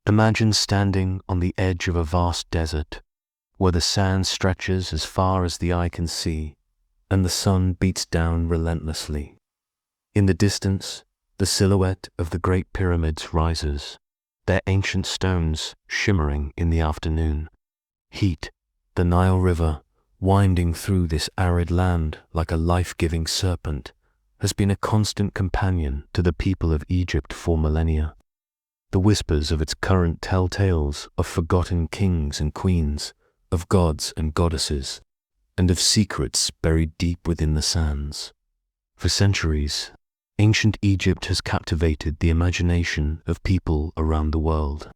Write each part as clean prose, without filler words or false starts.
Imagine standing on the edge of a vast desert, where the sand stretches as far as the eye can see, and the sun beats down relentlessly. In the distance, the silhouette of the Great Pyramids rises, their ancient stones shimmering in the afternoon. Heat, the Nile River, winding through this arid land like a life-giving serpent, has been a constant companion to the people of Egypt for millennia. The whispers of its current tell tales of forgotten kings and queens, of gods and goddesses, and of secrets buried deep within the sands. For centuries, ancient Egypt has captivated the imagination of people around the world.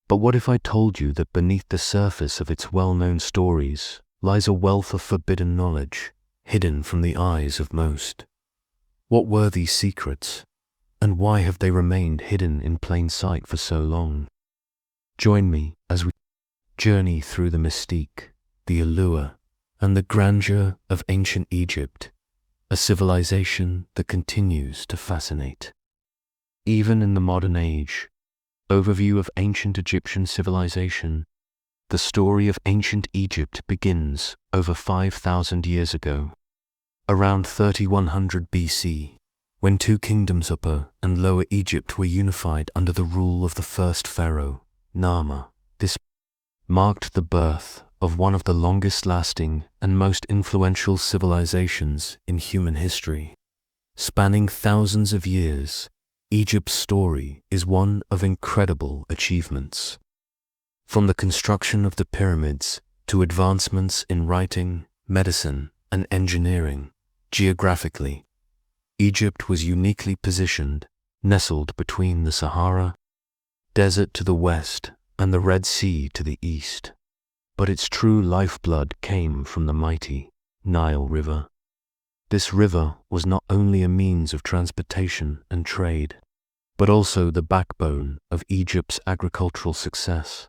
But what if I told you that beneath the surface of its well-known stories lies a wealth of forbidden knowledge, hidden from the eyes of most? What were these secrets, and why have they remained hidden in plain sight for so long? Join me as we journey through the mystique, the allure, and the grandeur of ancient Egypt, a civilization that continues to fascinate. Even in the modern age, overview of ancient Egyptian civilization. The story of ancient Egypt begins over 5,000 years ago, around 3100 BC, when two kingdoms, Upper and Lower Egypt, were unified under the rule of the first pharaoh, Narmer. This marked the birth of one of the longest-lasting and most influential civilizations in human history. Spanning thousands of years, Egypt's story is one of incredible achievements. From the construction of the pyramids to advancements in writing, medicine, and engineering, geographically, Egypt was uniquely positioned, nestled between the Sahara Desert to the west and the Red Sea to the east. But its true lifeblood came from the mighty Nile River. This river was not only a means of transportation and trade, but also the backbone of Egypt's agricultural success.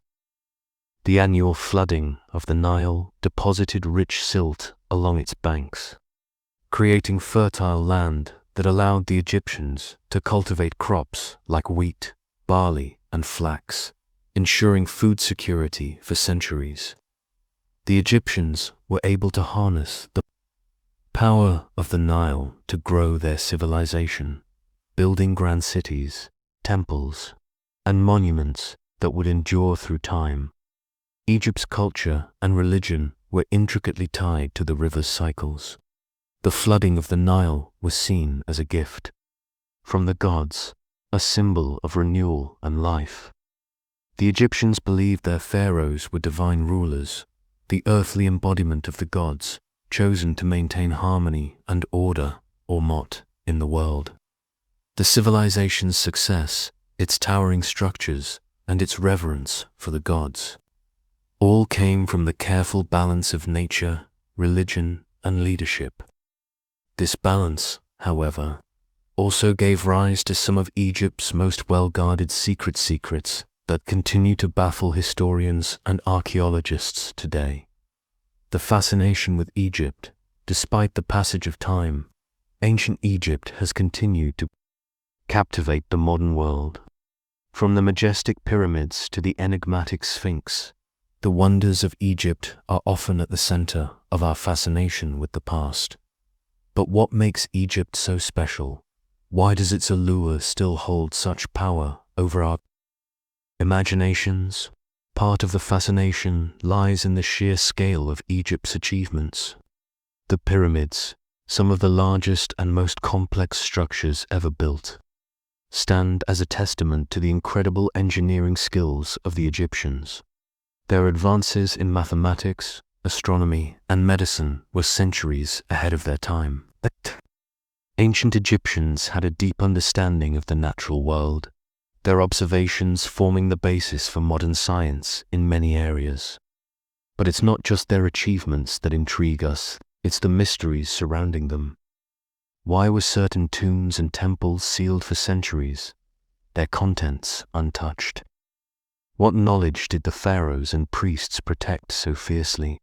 The annual flooding of the Nile deposited rich silt along its banks, creating fertile land that allowed the Egyptians to cultivate crops like wheat, barley, and flax, ensuring food security for centuries. The Egyptians were able to harness the power of the Nile to grow their civilization, building grand cities, temples, and monuments that would endure through time. Egypt's culture and religion were intricately tied to the river's cycles. The flooding of the Nile was seen as a gift from the gods, a symbol of renewal and life. The Egyptians believed their pharaohs were divine rulers, the earthly embodiment of the gods, chosen to maintain harmony and order, or Mot, in the world. The civilization's success, its towering structures, and its reverence for the gods, all came from the careful balance of nature, religion, and leadership. This balance, however, also gave rise to some of Egypt's most well-guarded secrets that continue to baffle historians and archaeologists today. The fascination with Egypt, despite the passage of time, ancient Egypt has continued to captivate the modern world. From the majestic pyramids to the enigmatic Sphinx, the wonders of Egypt are often at the center of our fascination with the past. But what makes Egypt so special? Why does its allure still hold such power over our imaginations? Part of the fascination lies in the sheer scale of Egypt's achievements. The pyramids, some of the largest and most complex structures ever built, stand as a testament to the incredible engineering skills of the Egyptians. Their advances in mathematics, astronomy, and medicine were centuries ahead of their time. Ancient Egyptians had a deep understanding of the natural world, their observations forming the basis for modern science in many areas. But it's not just their achievements that intrigue us, it's the mysteries surrounding them. Why were certain tombs and temples sealed for centuries, their contents untouched? What knowledge did the pharaohs and priests protect so fiercely?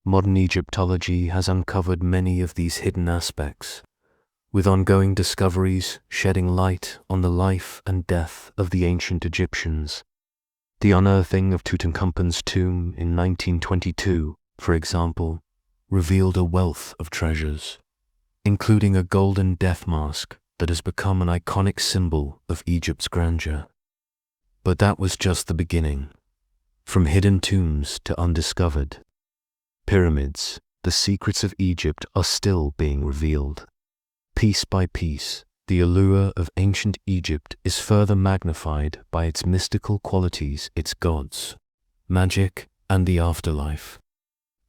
Modern Egyptology has uncovered many of these hidden aspects, with ongoing discoveries shedding light on the life and death of the ancient Egyptians The unearthing of Tutankhamun's tomb in 1922, for example, revealed a wealth of treasures, including a golden death mask that has become an iconic symbol of Egypt's grandeur. But that was just the beginning. From hidden tombs to undiscovered pyramids, the secrets of Egypt are still being revealed. Piece by piece, the allure of ancient Egypt is further magnified by its mystical qualities, its gods, magic, and the afterlife.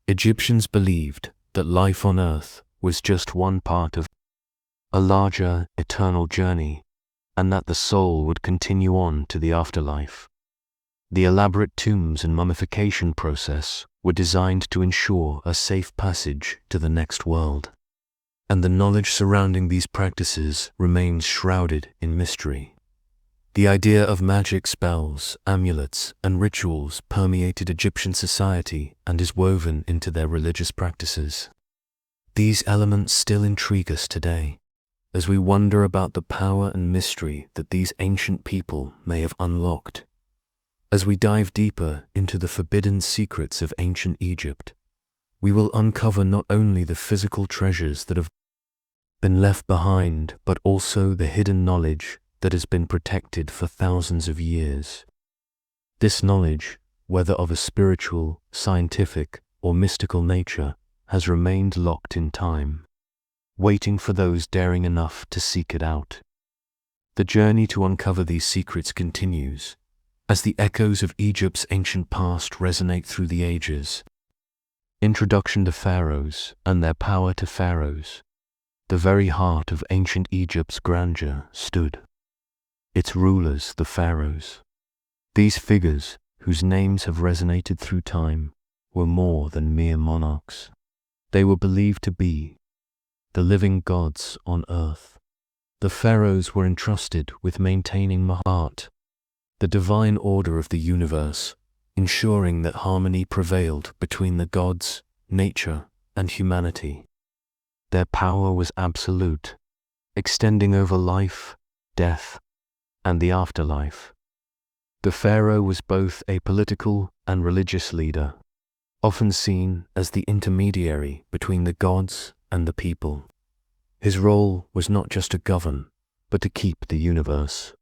Egyptians believed that life on earth was just one part of a larger, eternal journey, and that the soul would continue on to the afterlife. The elaborate tombs and mummification process were designed to ensure a safe passage to the next world, and the knowledge surrounding these practices remains shrouded in mystery. The idea of magic spells, amulets, and rituals permeated Egyptian society and is woven into their religious practices. These elements still intrigue us today, as we wonder about the power and mystery that these ancient people may have unlocked. As we dive deeper into the forbidden secrets of ancient Egypt, we will uncover not only the physical treasures that have been left behind, but also the hidden knowledge that has been protected for thousands of years. This knowledge, whether of a spiritual, scientific, or mystical nature, has remained locked in time, waiting for those daring enough to seek it out. The journey to uncover these secrets continues, as the echoes of Egypt's ancient past resonate through the ages. Introduction to Pharaohs and their power to pharaohs. The very heart of ancient Egypt's grandeur stood. Its rulers, the pharaohs. These figures, whose names have resonated through time, were more than mere monarchs. They were believed to be the living gods on earth. The pharaohs were entrusted with maintaining Ma'at, the divine order of the universe, ensuring that harmony prevailed between the gods, nature, and humanity. Their power was absolute, extending over life, death, and the afterlife. The pharaoh was both a political and religious leader, often seen as the intermediary between the gods and the people. His role was not just to govern, but to keep the universe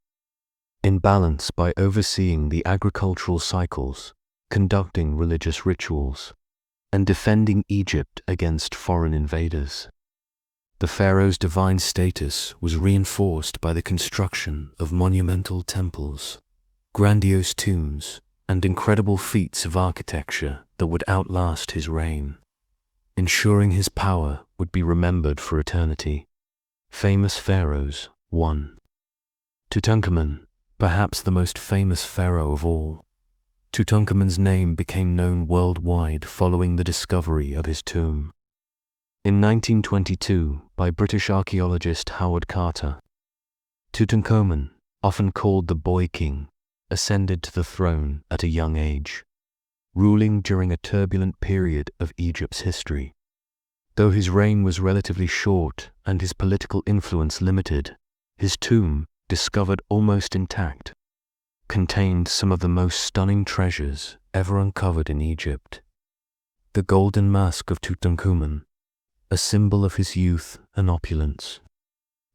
in balance by overseeing the agricultural cycles, conducting religious rituals, and defending Egypt against foreign invaders. The pharaoh's divine status was reinforced by the construction of monumental temples, grandiose tombs, and incredible feats of architecture that would outlast his reign, ensuring his power would be remembered for eternity. Famous pharaohs. 1. Tutankhamun, perhaps the most famous pharaoh of all. Tutankhamun's name became known worldwide following the discovery of his tomb in 1922 by British archaeologist Howard Carter. Tutankhamun, often called the Boy King, ascended to the throne at a young age, ruling during a turbulent period of Egypt's history. Though his reign was relatively short and his political influence limited, his tomb, discovered almost intact, contained some of the most stunning treasures ever uncovered in Egypt. The golden mask of Tutankhamun, a symbol of his youth and opulence,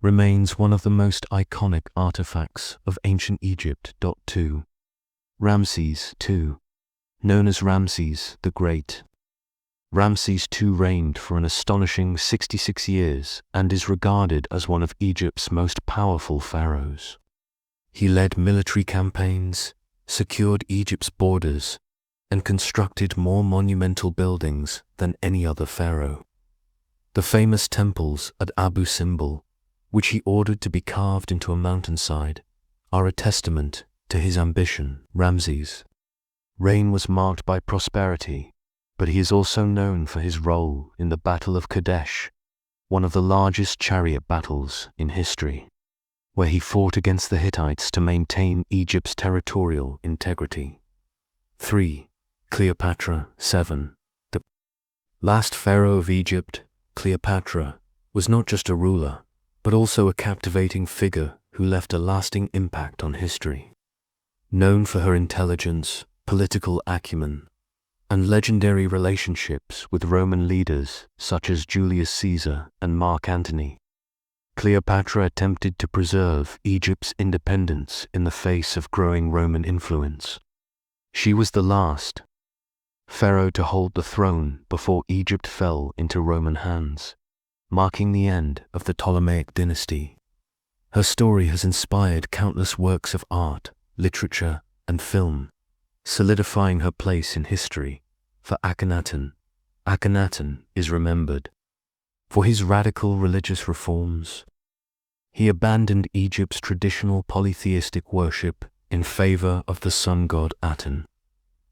remains one of the most iconic artifacts of ancient Egypt. 2. Ramses II, known as Ramses the Great. Ramses II reigned for an astonishing 66 years and is regarded as one of Egypt's most powerful pharaohs. He led military campaigns, secured Egypt's borders, and constructed more monumental buildings than any other pharaoh. The famous temples at Abu Simbel, which he ordered to be carved into a mountainside, are a testament to his ambition. Ramses' reign was marked by prosperity, but he is also known for his role in the Battle of Kadesh, one of the largest chariot battles in history, where he fought against the Hittites to maintain Egypt's territorial integrity. 3. Cleopatra. 7. The last pharaoh of Egypt, Cleopatra, was not just a ruler, but also a captivating figure who left a lasting impact on history. known for her intelligence, political acumen, and legendary relationships with Roman leaders such as Julius Caesar and Mark Antony. Cleopatra attempted to preserve Egypt's independence in the face of growing Roman influence. She was the last pharaoh to hold the throne before Egypt fell into Roman hands, marking the end of the Ptolemaic dynasty. Her story has inspired countless works of art, literature, and film, solidifying her place in history. For Akhenaten, Akhenaten is remembered for his radical religious reforms. He abandoned Egypt's traditional polytheistic worship in favor of the sun god Aten,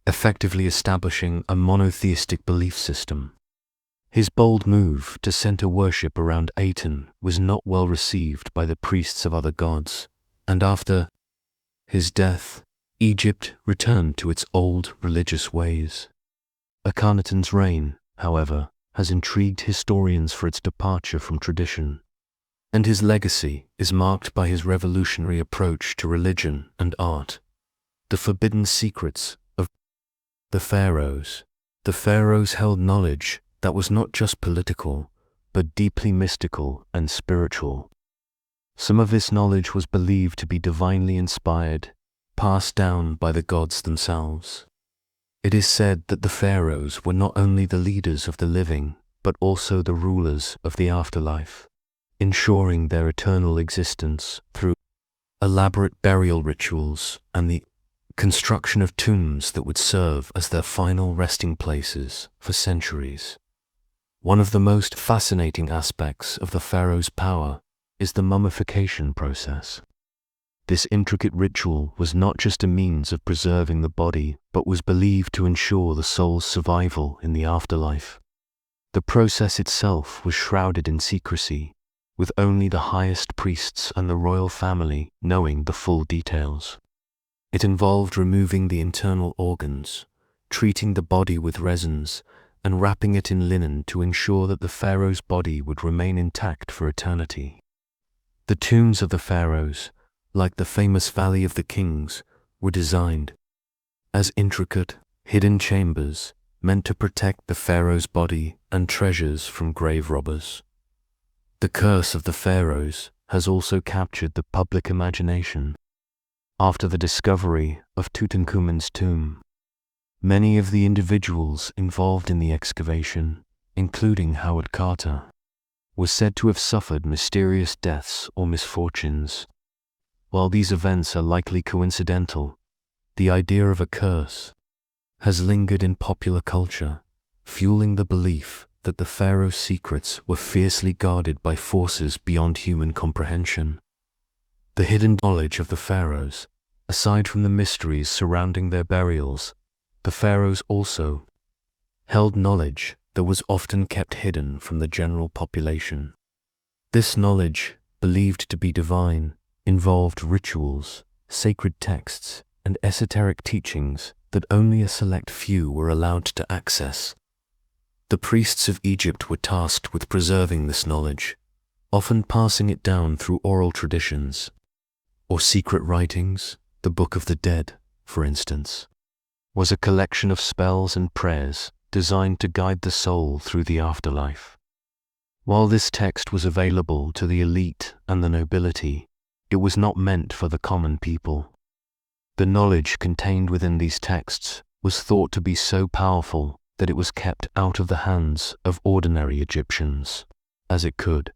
effectively establishing a monotheistic belief system. His bold move to center worship around Aten was not well received by the priests of other gods, and after his death, Egypt returned to its old religious ways. Akhenaten's reign, however, has intrigued historians for its departure from tradition, and his legacy is marked by his revolutionary approach to religion and art. The forbidden secrets of the pharaohs. The pharaohs held knowledge that was not just political, but deeply mystical and spiritual. Some of this knowledge was believed to be divinely inspired, passed down by the gods themselves. It is said that the pharaohs were not only the leaders of the living, but also the rulers of the afterlife, ensuring their eternal existence through elaborate burial rituals and the construction of tombs that would serve as their final resting places for centuries. One of the most fascinating aspects of the pharaoh's power is the mummification process. This intricate ritual was not just a means of preserving the body, but was believed to ensure the soul's survival in the afterlife. The process itself was shrouded in secrecy, with only the highest priests and the royal family knowing the full details. It involved removing the internal organs, treating the body with resins, and wrapping it in linen to ensure that the pharaoh's body would remain intact for eternity. The tombs of the pharaohs, like the famous Valley of the Kings, were designed as intricate, hidden chambers meant to protect the pharaoh's body and treasures from grave robbers. The curse of the pharaohs has also captured the public imagination. After the discovery of Tutankhamun's tomb, many of the individuals involved in the excavation, including Howard Carter, were said to have suffered mysterious deaths or misfortunes. While these events are likely coincidental, the idea of a curse has lingered in popular culture, fueling the belief that the pharaoh's secrets were fiercely guarded by forces beyond human comprehension. The hidden knowledge of the pharaohs, aside from the mysteries surrounding their burials, the pharaohs also held knowledge that was often kept hidden from the general population. This knowledge, believed to be divine, involved rituals, sacred texts, and esoteric teachings that only a select few were allowed to access. The priests of Egypt were tasked with preserving this knowledge, often passing it down through oral traditions or secret writings. The Book of the Dead, for instance, was a collection of spells and prayers designed to guide the soul through the afterlife. While this text was available to the elite and the nobility, it was not meant for the common people. The knowledge contained within these texts was thought to be so powerful that it was kept out of the hands of ordinary Egyptians, as it could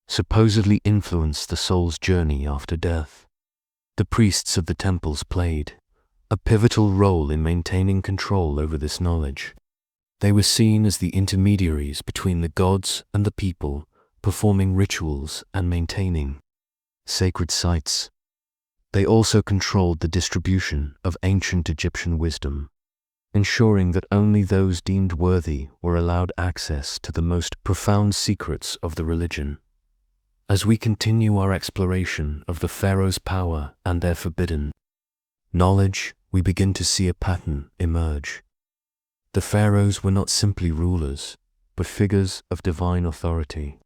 supposedly influence the soul's journey after death. The priests of the temples played a pivotal role in maintaining control over this knowledge. They were seen as the intermediaries between the gods and the people, performing rituals and maintaining sacred sites. They also controlled the distribution of ancient Egyptian wisdom, ensuring that only those deemed worthy were allowed access to the most profound secrets of the religion. As we continue our exploration of the pharaoh's power and their forbidden knowledge, we begin to see a pattern emerge. The pharaohs were not simply rulers, but figures of divine authority.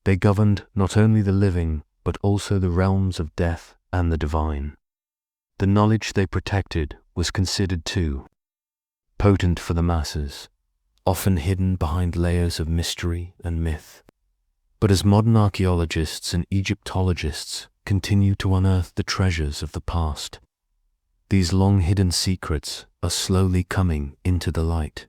They governed not only the living, but also the realms of death and the divine. the knowledge they protected was considered too potent for the masses, often hidden behind layers of mystery and myth. But as modern archaeologists and Egyptologists continue to unearth the treasures of the past, these long-hidden secrets are slowly coming into the light.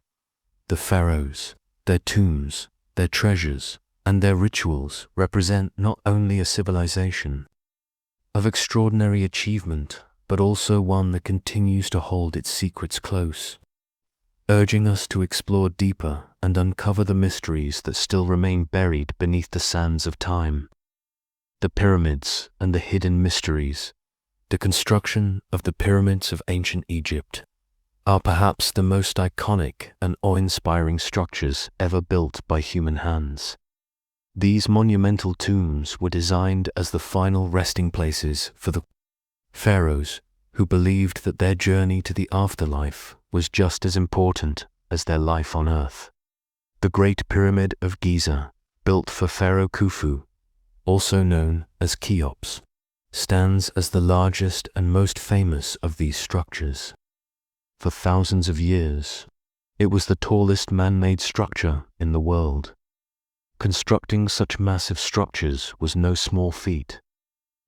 The pharaohs, their tombs, their treasures, and their rituals represent not only a civilization of extraordinary achievement, but also one that continues to hold its secrets close, urging us to explore deeper and uncover the mysteries that still remain buried beneath the sands of time. The pyramids and the hidden mysteries. The construction of the pyramids of ancient Egypt are perhaps the most iconic and awe-inspiring structures ever built by human hands. These monumental tombs were designed as the final resting places for the pharaohs, who believed that their journey to the afterlife was just as important as their life on earth. The Great Pyramid of Giza, built for Pharaoh Khufu, also known as Cheops, stands as the largest and most famous of these structures. For thousands of years, it was the tallest man-made structure in the world. Constructing such massive structures was no small feat.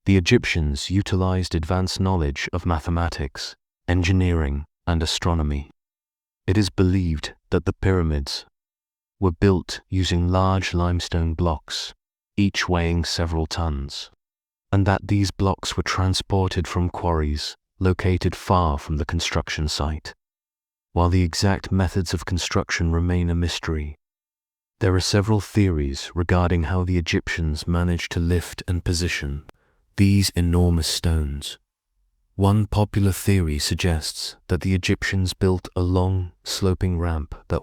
The Egyptians utilized advanced knowledge of mathematics, engineering, and astronomy. It is believed that the pyramids were built using large limestone blocks, each weighing several tons, and that these blocks were transported from quarries located far from the construction site. While the exact methods of construction remain a mystery, there are several theories regarding how the Egyptians managed to lift and position these enormous stones. One popular theory suggests that the Egyptians built a long, sloping ramp that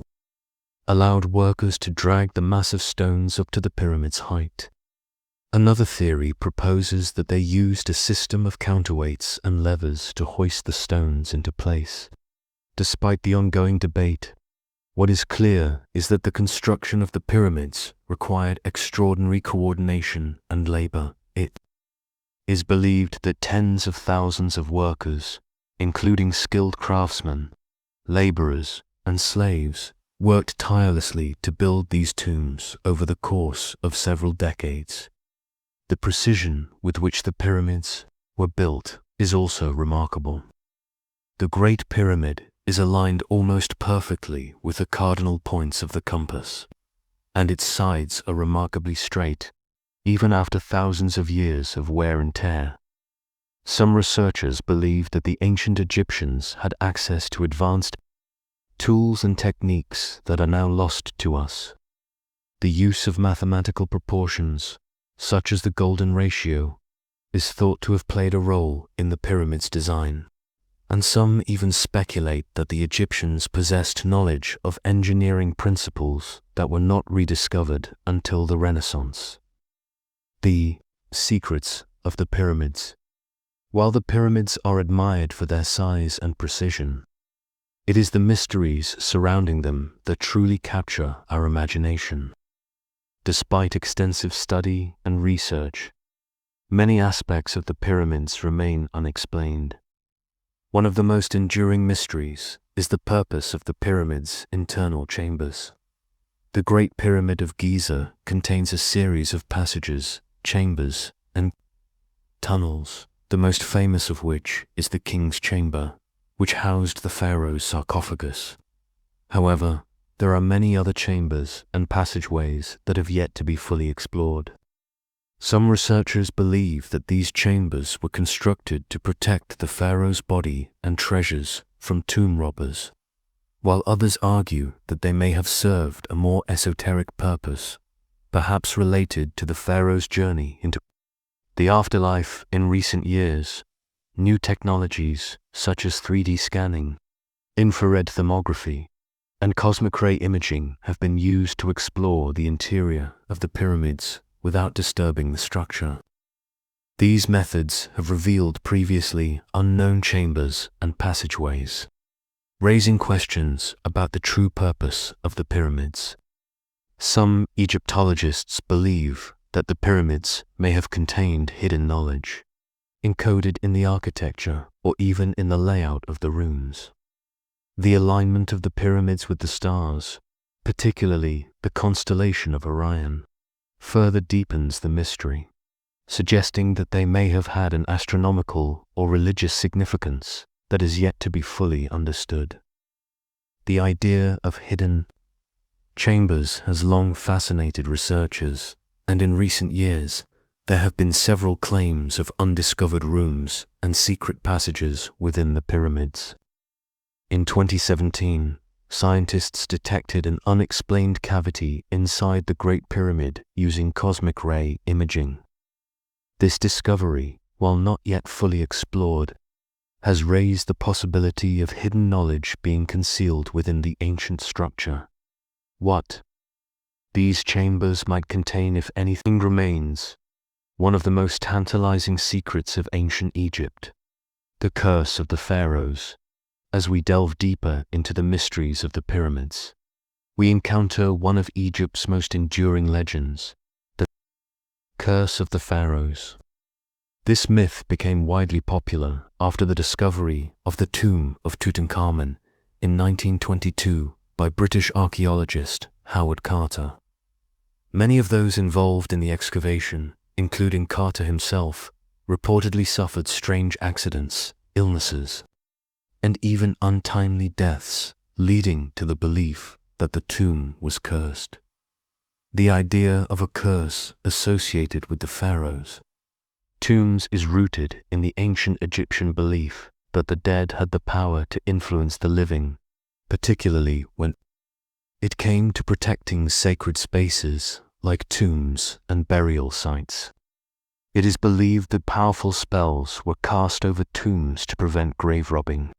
allowed workers to drag the massive stones up to the pyramid's height. Another theory proposes that they used a system of counterweights and levers to hoist the stones into place. Despite the ongoing debate, what is clear is that the construction of the pyramids required extraordinary coordination and labor. It is believed that tens of thousands of workers, including skilled craftsmen, laborers, and slaves, worked tirelessly to build these tombs over the course of several decades. The precision with which the pyramids were built is also remarkable. The Great Pyramid is aligned almost perfectly with the cardinal points of the compass, and its sides are remarkably straight, even after thousands of years of wear and tear. Some researchers believe that the ancient Egyptians had access to advanced tools and techniques that are now lost to us. The use of mathematical proportions, such as the golden ratio, is thought to have played a role in the pyramid's design, and some even speculate that the Egyptians possessed knowledge of engineering principles that were not rediscovered until the Renaissance. The secrets of the pyramids. While the pyramids are admired for their size and precision, it is the mysteries surrounding them that truly capture our imagination. Despite extensive study and research, many aspects of the pyramids remain unexplained. One of the most enduring mysteries is the purpose of the pyramid's internal chambers. The Great Pyramid of Giza contains a series of passages, chambers, and tunnels, the most famous of which is the King's Chamber, which housed the pharaoh's sarcophagus. However, there are many other chambers and passageways that have yet to be fully explored. Some researchers believe that these chambers were constructed to protect the pharaoh's body and treasures from tomb robbers, while others argue that they may have served a more esoteric purpose, perhaps related to the pharaoh's journey into the afterlife. In recent years, new technologies such as 3D scanning, infrared thermography, and cosmic ray imaging have been used to explore the interior of the pyramids without disturbing the structure. These methods have revealed previously unknown chambers and passageways, raising questions about the true purpose of the pyramids. Some Egyptologists believe that the pyramids may have contained hidden knowledge, encoded in the architecture or even in the layout of the runes. The alignment of the pyramids with the stars, particularly the constellation of Orion, further deepens the mystery, suggesting that they may have had an astronomical or religious significance that is yet to be fully understood. The idea of hidden chambers has long fascinated researchers, and in recent years, there have been several claims of undiscovered rooms and secret passages within the pyramids. In 2017, scientists detected an unexplained cavity inside the Great Pyramid using cosmic ray imaging. This discovery, while not yet fully explored, has raised the possibility of hidden knowledge being concealed within the ancient structure. What these chambers might contain, if anything remains, one of the most tantalizing secrets of ancient Egypt, the curse of the pharaohs. As we delve deeper into the mysteries of the pyramids, we encounter one of Egypt's most enduring legends, the curse of the pharaohs. This myth became widely popular after the discovery of the tomb of Tutankhamun in 1922 by British archaeologist Howard Carter. Many of those involved in the excavation, including Carter himself, reportedly suffered strange accidents, illnesses, and even untimely deaths, leading to the belief that the tomb was cursed. The idea of a curse associated with the pharaohs' tombs is rooted in the ancient Egyptian belief that the dead had the power to influence the living, particularly when it came to protecting sacred spaces like tombs and burial sites. It is believed that powerful spells were cast over tombs to prevent grave robbing,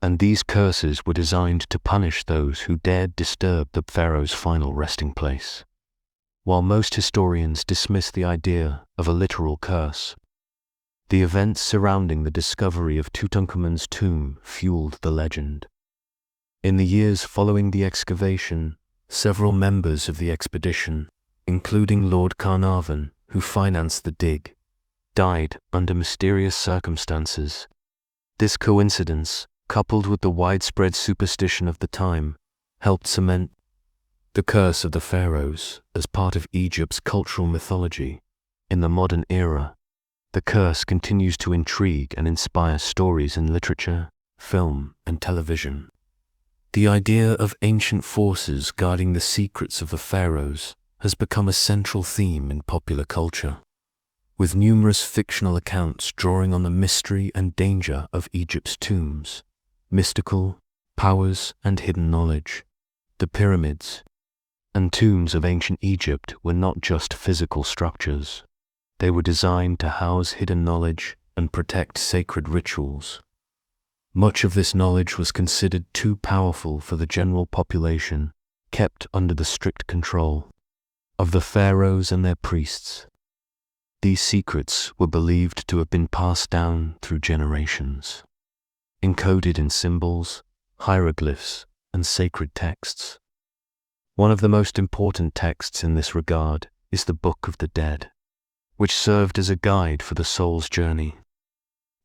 and these curses were designed to punish those who dared disturb the pharaoh's final resting place. While most historians dismiss the idea of a literal curse, the events surrounding the discovery of Tutankhamun's tomb fueled the legend. In the years following the excavation, several members of the expedition, including Lord Carnarvon, who financed the dig, died under mysterious circumstances. This coincidence, coupled with the widespread superstition of the time, helped cement the curse of the pharaohs as part of Egypt's cultural mythology. In the modern era, the curse continues to intrigue and inspire stories in literature, film, and television. The idea of ancient forces guarding the secrets of the pharaohs has become a central theme in popular culture, with numerous fictional accounts drawing on the mystery and danger of Egypt's tombs, mystical powers, and hidden knowledge. The pyramids and tombs of ancient Egypt were not just physical structures. They were designed to house hidden knowledge and protect sacred rituals. Much of this knowledge was considered too powerful for the general population, kept under the strict control of the pharaohs and their priests. These secrets were believed to have been passed down through generations, encoded in symbols, hieroglyphs, and sacred texts. One of the most important texts in this regard is the Book of the Dead, which served as a guide for the soul's journey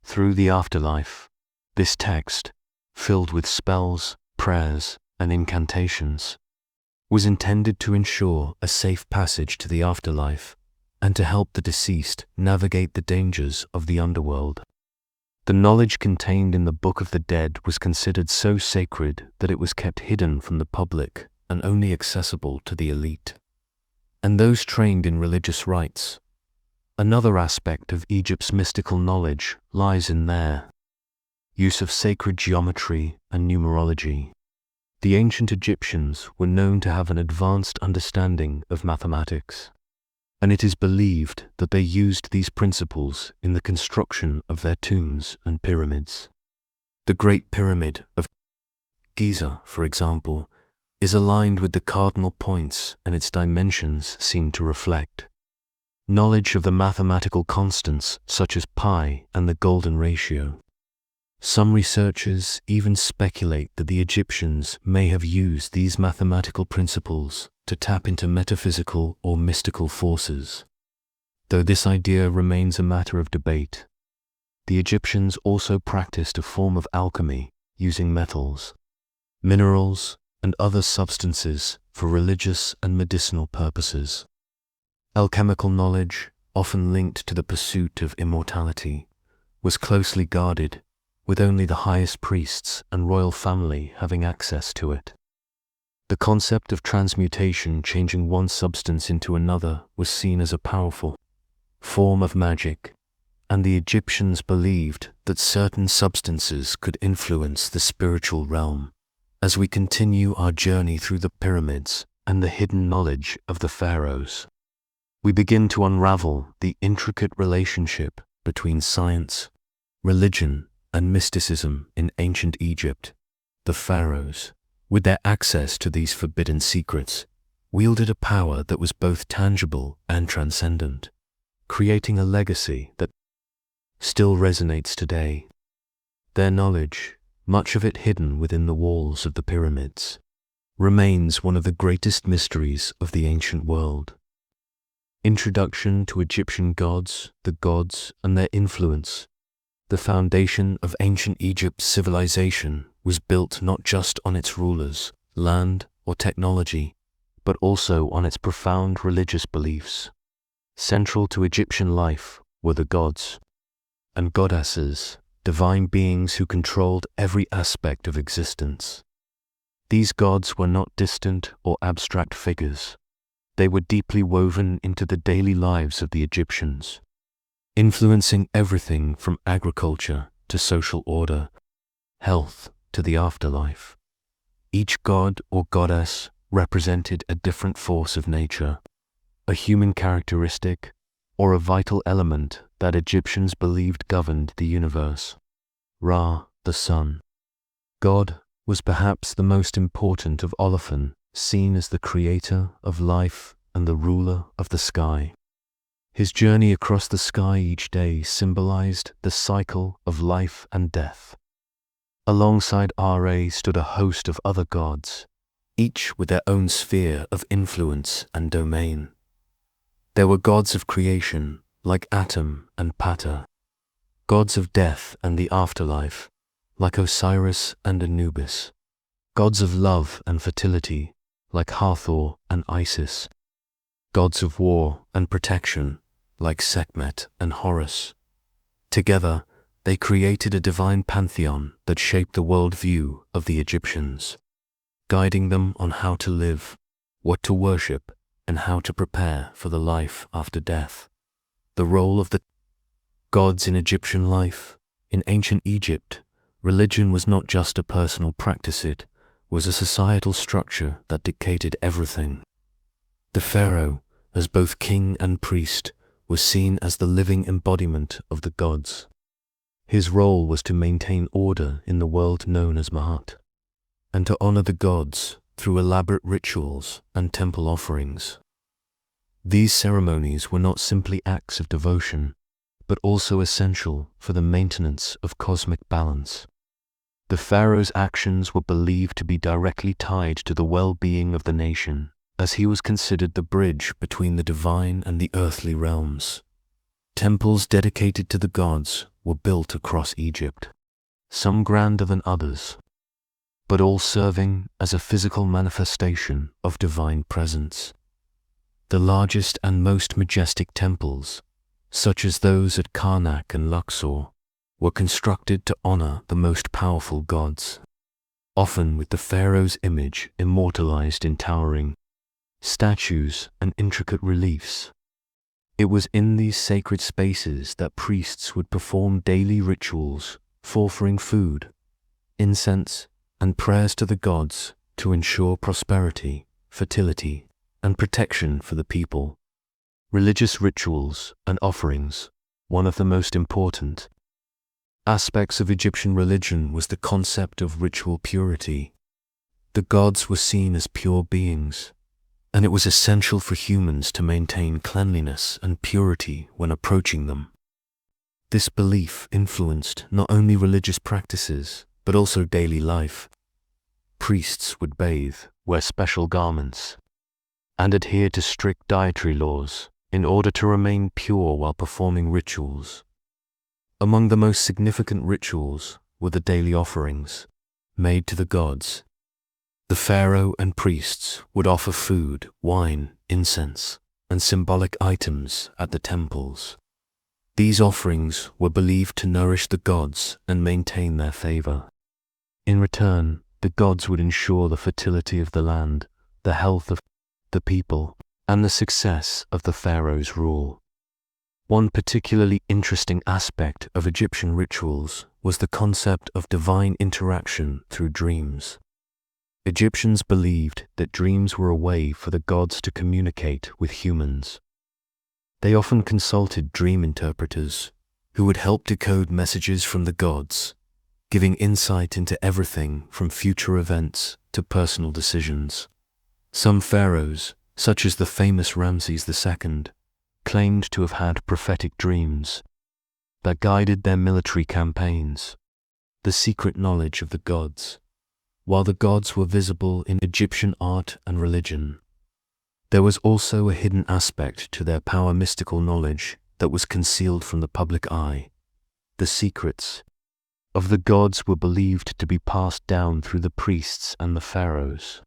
through the afterlife. This text, filled with spells, prayers, and incantations, was intended to ensure a safe passage to the afterlife and to help the deceased navigate the dangers of the underworld. The knowledge contained in the Book of the Dead was considered so sacred that it was kept hidden from the public and only accessible to the elite and those trained in religious rites. Another aspect of Egypt's mystical knowledge lies in their use of sacred geometry and numerology. The ancient Egyptians were known to have an advanced understanding of mathematics, and it is believed that they used these principles in the construction of their tombs and pyramids. The Great Pyramid of Giza, for example, is aligned with the cardinal points, and its dimensions seem to reflect knowledge of the mathematical constants such as pi and the golden ratio. Some researchers even speculate that the Egyptians may have used these mathematical principles to tap into metaphysical or mystical forces, though this idea remains a matter of debate. The Egyptians also practiced a form of alchemy using metals, minerals, and other substances for religious and medicinal purposes. Alchemical knowledge, often linked to the pursuit of immortality, was closely guarded, with only the highest priests and royal family having access to it. The concept of transmutation, changing one substance into another, was seen as a powerful form of magic, and the Egyptians believed that certain substances could influence the spiritual realm. As we continue our journey through the pyramids and the hidden knowledge of the pharaohs, we begin to unravel the intricate relationship between science, religion, and mysticism in ancient Egypt. The pharaohs, with their access to these forbidden secrets, wielded a power that was both tangible and transcendent, creating a legacy that still resonates today. Their knowledge, much of it hidden within the walls of the pyramids, remains one of the greatest mysteries of the ancient world. Introduction to Egyptian gods, the gods, and their influence. The foundation of ancient Egypt's civilization was built not just on its rulers, land, or technology, but also on its profound religious beliefs. Central to Egyptian life were the gods and goddesses, divine beings who controlled every aspect of existence. These gods were not distant or abstract figures. They were deeply woven into the daily lives of the Egyptians, influencing everything from agriculture to social order, health to the afterlife. Each god or goddess represented a different force of nature, a human characteristic, or a vital element that Egyptians believed governed the universe. Ra, the sun god, was perhaps the most important of Olophan, seen as the creator of life and the ruler of the sky. His journey across the sky each day symbolized the cycle of life and death. Alongside Ra stood a host of other gods, each with their own sphere of influence and domain. There were gods of creation, like Atum and Ptah, gods of death and the afterlife, like Osiris and Anubis, gods of love and fertility, like Hathor and Isis, gods of war and protection, like Sekhmet and Horus. Together, they created a divine pantheon that shaped the worldview of the Egyptians, guiding them on how to live, what to worship, and how to prepare for the life after death. The role of the gods in Egyptian life. In ancient Egypt, religion was not just a personal practice, it was a societal structure that dictated everything. The pharaoh, as both king and priest, was seen as the living embodiment of the gods. His role was to maintain order in the world known as Mahat, and to honor the gods through elaborate rituals and temple offerings. These ceremonies were not simply acts of devotion, but also essential for the maintenance of cosmic balance. The pharaoh's actions were believed to be directly tied to the well-being of the nation, as he was considered the bridge between the divine and the earthly realms. Temples dedicated to the gods were built across Egypt, some grander than others, but all serving as a physical manifestation of divine presence. The largest and most majestic temples, such as those at Karnak and Luxor, were constructed to honor the most powerful gods, often with the pharaoh's image immortalized in towering statues and intricate reliefs. It was in these sacred spaces that priests would perform daily rituals for offering food, incense, and prayers to the gods to ensure prosperity, fertility, and protection for the people. Religious rituals and offerings. One of the most important aspects of Egyptian religion was the concept of ritual purity. The gods were seen as pure beings, and it was essential for humans to maintain cleanliness and purity when approaching them. This belief influenced not only religious practices, but also daily life. Priests would bathe, wear special garments, and adhere to strict dietary laws in order to remain pure while performing rituals. Among the most significant rituals were the daily offerings made to the gods. The pharaoh and priests would offer food, wine, incense, and symbolic items at the temples. These offerings were believed to nourish the gods and maintain their favor. In return, the gods would ensure the fertility of the land, the health of the people, and the success of the pharaoh's rule. One particularly interesting aspect of Egyptian rituals was the concept of divine interaction through dreams. Egyptians believed that dreams were a way for the gods to communicate with humans. They often consulted dream interpreters who would help decode messages from the gods, giving insight into everything from future events to personal decisions. Some pharaohs, such as the famous Ramses II, claimed to have had prophetic dreams that guided their military campaigns. The secret knowledge of the gods. While the gods were visible in Egyptian art and religion, there was also a hidden aspect to their power, mystical knowledge that was concealed from the public eye. The secrets of the gods were believed to be passed down through the priests and the pharaohs.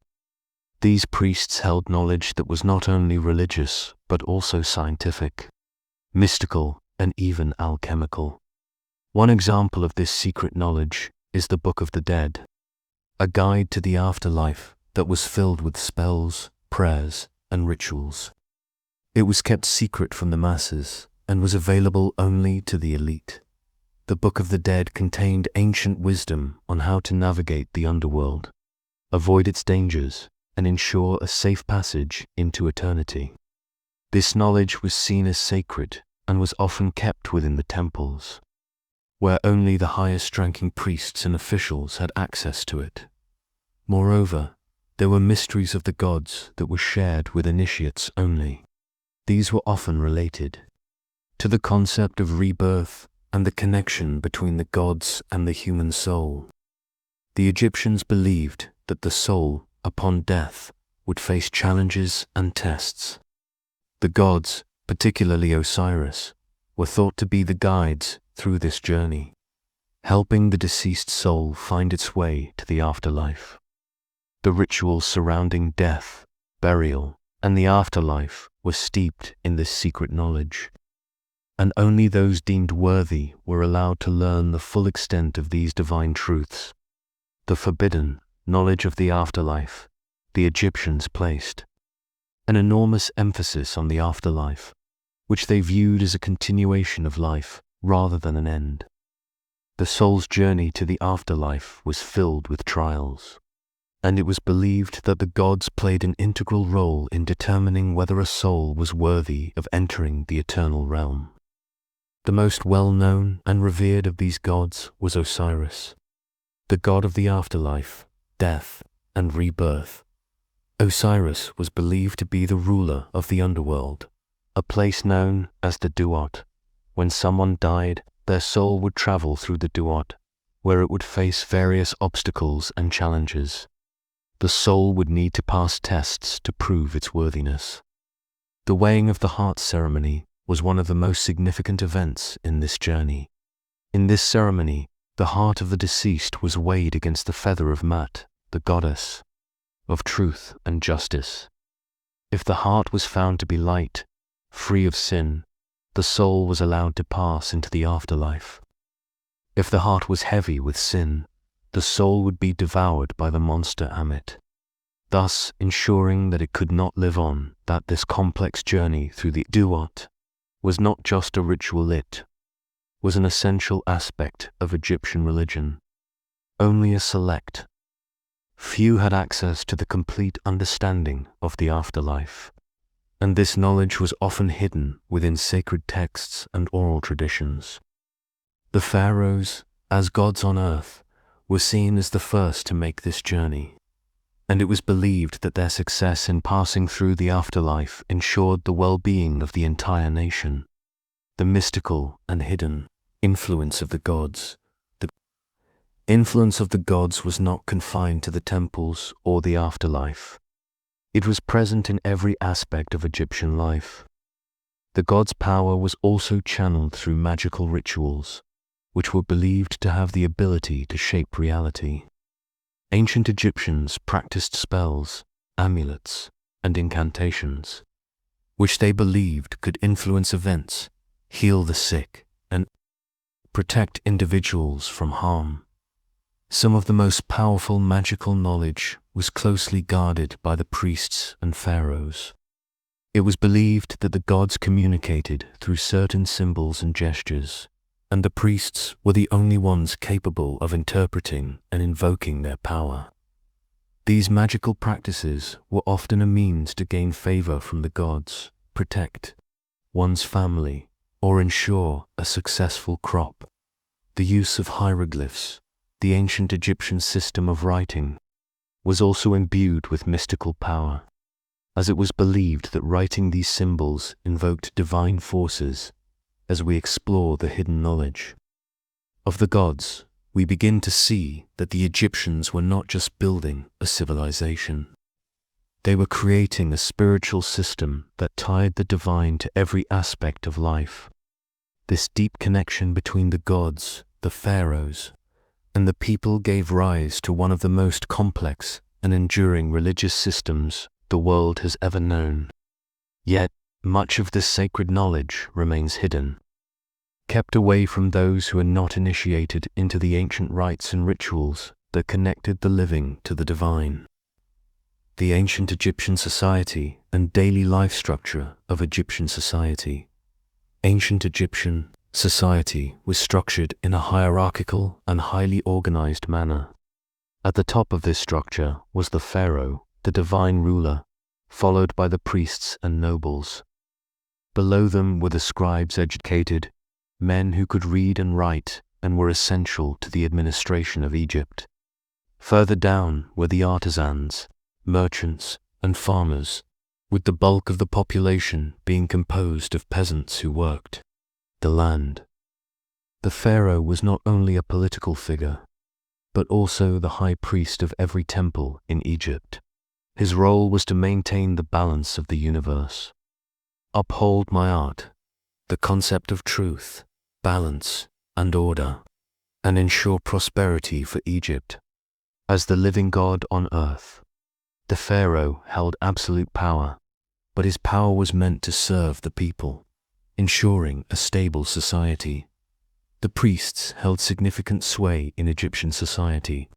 These priests held knowledge that was not only religious, but also scientific, mystical, and even alchemical. One example of this secret knowledge is the Book of the Dead, a guide to the afterlife that was filled with spells, prayers, and rituals. It was kept secret from the masses and was available only to the elite. The Book of the Dead contained ancient wisdom on how to navigate the underworld, avoid its dangers, and ensure a safe passage into eternity. This knowledge was seen as sacred and was often kept within the temples, where only the highest-ranking priests and officials had access to it. Moreover, there were mysteries of the gods that were shared with initiates only. These were often related to the concept of rebirth and the connection between the gods and the human soul. The Egyptians believed that the soul, upon death, would face challenges and tests. The gods, particularly Osiris, were thought to be the guides through this journey, helping the deceased soul find its way to the afterlife. The rituals surrounding death, burial, and the afterlife were steeped in this secret knowledge, and only those deemed worthy were allowed to learn the full extent of these divine truths. The forbidden knowledge of the afterlife. The Egyptians placed an enormous emphasis on the afterlife, which they viewed as a continuation of life rather than an end. The soul's journey to the afterlife was filled with trials, and it was believed that the gods played an integral role in determining whether a soul was worthy of entering the eternal realm. The most well-known and revered of these gods was Osiris, the god of the afterlife, death, and rebirth. Osiris was believed to be the ruler of the underworld, a place known as the Duat. When someone died, their soul would travel through the Duat, where it would face various obstacles and challenges. The soul would need to pass tests to prove its worthiness. The weighing of the heart ceremony was one of the most significant events in this journey. In this ceremony, the heart of the deceased was weighed against the feather of Mat, the goddess of truth and justice. If the heart was found to be light, free of sin, the soul was allowed to pass into the afterlife. If the heart was heavy with sin, the soul would be devoured by the monster Ammit, thus ensuring that it could not live on. That this complex journey through the Duat was not just a ritual, it was an essential aspect of Egyptian religion. Only a select few had access to the complete understanding of the afterlife, and this knowledge was often hidden within sacred texts and oral traditions. The pharaohs, as gods on earth, were seen as the first to make this journey, and it was believed that their success in passing through the afterlife ensured the well-being of the entire nation. The mystical and hidden influence of the gods. The influence of the gods was not confined to the temples or the afterlife. It was present in every aspect of Egyptian life. The gods' power was also channeled through magical rituals, which were believed to have the ability to shape reality. Ancient Egyptians practiced spells, amulets, and incantations, which they believed could influence events, heal the sick, and protect individuals from harm. Some of the most powerful magical knowledge was closely guarded by the priests and pharaohs. It was believed that the gods communicated through certain symbols and gestures, and the priests were the only ones capable of interpreting and invoking their power. These magical practices were often a means to gain favor from the gods, protect one's family, or ensure a successful crop. The use of hieroglyphs, the ancient Egyptian system of writing, was also imbued with mystical power, as it was believed that writing these symbols invoked divine forces. As we explore the hidden knowledge of the gods, we begin to see that the Egyptians were not just building a civilization. They were creating a spiritual system that tied the divine to every aspect of life. This deep connection between the gods, the pharaohs, and the people gave rise to one of the most complex and enduring religious systems the world has ever known. Yet, much of this sacred knowledge remains hidden, kept away from those who are not initiated into the ancient rites and rituals that connected the living to the divine. The ancient Egyptian society and daily life structure of Egyptian society. Ancient Egyptian society was structured in a hierarchical and highly organized manner. At the top of this structure was the pharaoh, the divine ruler, followed by the priests and nobles. Below them were the scribes, educated men who could read and write and were essential to the administration of Egypt. Further down were the artisans, merchants, and farmers, with the bulk of the population being composed of peasants who worked the land. The pharaoh was not only a political figure, but also the high priest of every temple in Egypt. His role was to maintain the balance of the universe, uphold Ma'at, the concept of truth, balance, and order, and ensure prosperity for Egypt. As the living God on earth, the pharaoh held absolute power, but his power was meant to serve the people, ensuring a stable society. The priests held significant sway in Egyptian society.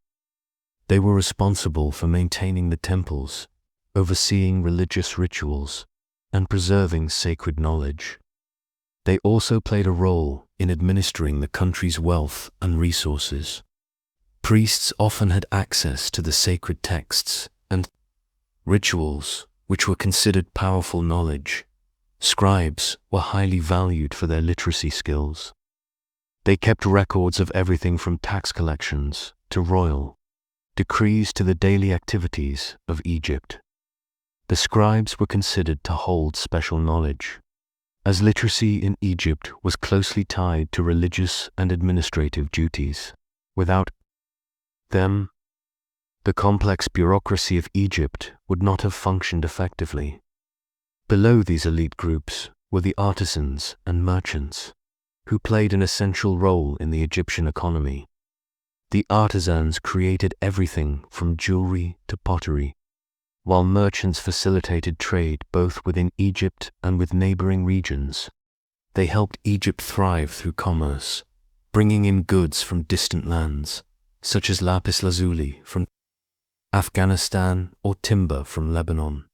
They were responsible for maintaining the temples, overseeing religious rituals, and preserving sacred knowledge. They also played a role in administering the country's wealth and resources. Priests often had access to the sacred texts and rituals, which were considered powerful knowledge. Scribes were highly valued for their literacy skills. They kept records of everything from tax collections to royal decrees to the daily activities of Egypt. The scribes were considered to hold special knowledge, as literacy in Egypt was closely tied to religious and administrative duties. Without them, the complex bureaucracy of Egypt would not have functioned effectively. Below these elite groups were the artisans and merchants, who played an essential role in the Egyptian economy. The artisans created everything from jewelry to pottery, while merchants facilitated trade both within Egypt and with neighboring regions. They helped Egypt thrive through commerce, bringing in goods from distant lands, such as lapis lazuli from Afghanistan or timber from Lebanon.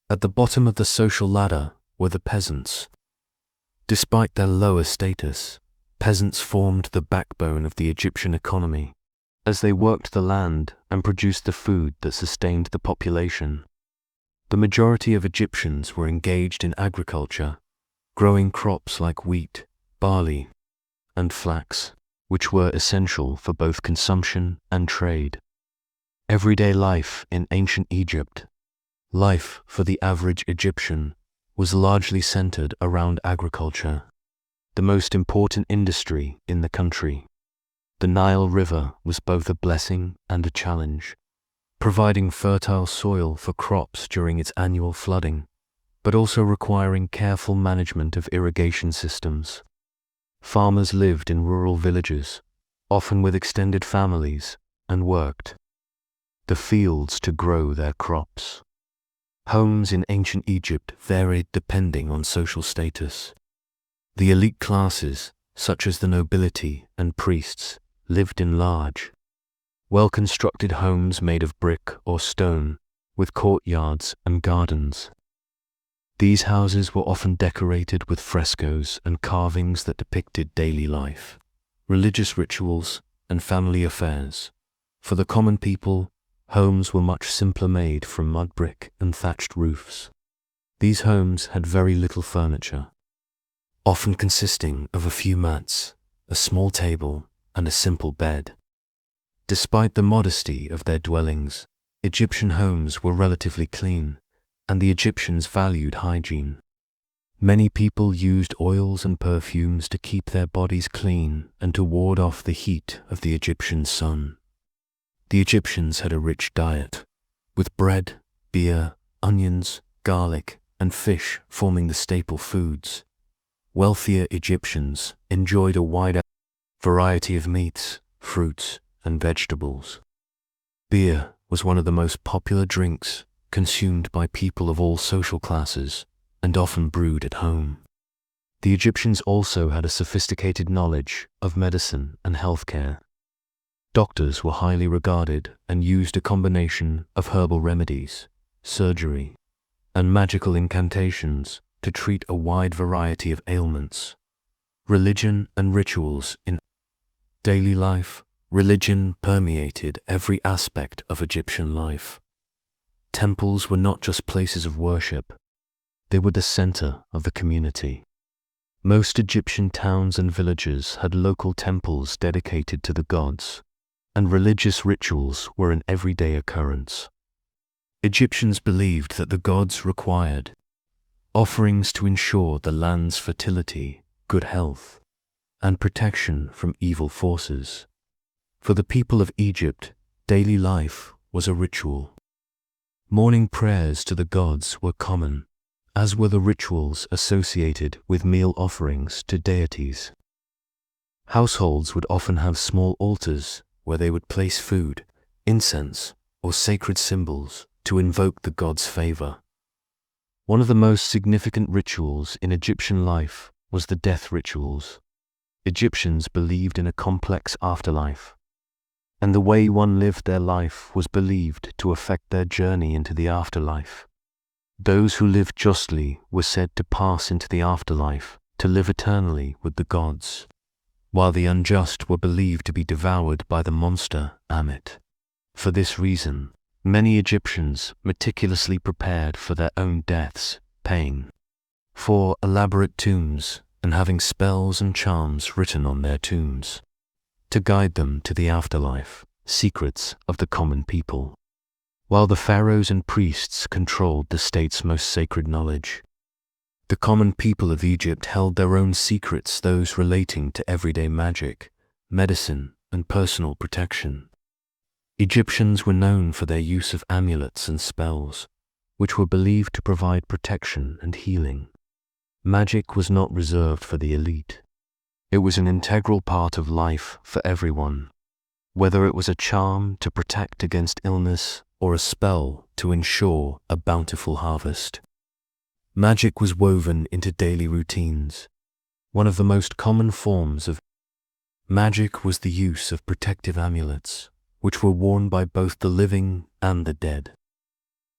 At the bottom of the social ladder were the peasants. Despite their lower status, peasants formed the backbone of the Egyptian economy, as they worked the land and produced the food that sustained the population. The majority of Egyptians were engaged in agriculture, growing crops like wheat, barley, and flax, which were essential for both consumption and trade. Everyday life in ancient Egypt, life for the average Egyptian, was largely centered around agriculture, the most important industry in the country. The Nile River was both a blessing and a challenge, providing fertile soil for crops during its annual flooding, but also requiring careful management of irrigation systems. Farmers lived in rural villages, often with extended families, and worked the fields to grow their crops. Homes in ancient Egypt varied depending on social status. The elite classes, such as the nobility and priests, lived in large, well-constructed homes made of brick or stone, with courtyards and gardens. These houses were often decorated with frescoes and carvings that depicted daily life, religious rituals, and family affairs. For the common people, homes were much simpler, made from mud brick and thatched roofs. These homes had very little furniture, often consisting of a few mats, a small table, and a simple bed. Despite the modesty of their dwellings, Egyptian homes were relatively clean, and the Egyptians valued hygiene. Many people used oils and perfumes to keep their bodies clean and to ward off the heat of the Egyptian sun. The Egyptians had a rich diet, with bread, beer, onions, garlic, and fish forming the staple foods. Wealthier Egyptians enjoyed a wide variety of meats, fruits, and vegetables. Beer was one of the most popular drinks consumed by people of all social classes and often brewed at home. The Egyptians also had a sophisticated knowledge of medicine and healthcare. Doctors were highly regarded and used a combination of herbal remedies, surgery, and magical incantations to treat a wide variety of ailments. Religion and rituals in daily life. Religion permeated every aspect of Egyptian life. Temples were not just places of worship, they were the center of the community. Most Egyptian towns and villages had local temples dedicated to the gods, and religious rituals were an everyday occurrence. Egyptians believed that the gods required offerings to ensure the land's fertility, good health, and protection from evil forces. For the people of Egypt, daily life was a ritual. Morning prayers to the gods were common, as were the rituals associated with meal offerings to deities. Households would often have small altars where they would place food, incense, or sacred symbols to invoke the gods' favor. One of the most significant rituals in Egyptian life was the death rituals. Egyptians believed in a complex afterlife, and the way one lived their life was believed to affect their journey into the afterlife. Those who lived justly were said to pass into the afterlife to live eternally with the gods, while the unjust were believed to be devoured by the monster Ammit. For this reason, many Egyptians meticulously prepared for their own deaths, paying for elaborate tombs and having spells and charms written on their tombs to guide them to the afterlife, secrets of the common people. While the pharaohs and priests controlled the state's most sacred knowledge, the common people of Egypt held their own secrets, those relating to everyday magic, medicine, and personal protection. Egyptians were known for their use of amulets and spells, which were believed to provide protection and healing. Magic was not reserved for the elite. It was an integral part of life for everyone, whether it was a charm to protect against illness or a spell to ensure a bountiful harvest. Magic was woven into daily routines. One of the most common forms of magic was the use of protective amulets, which were worn by both the living and the dead.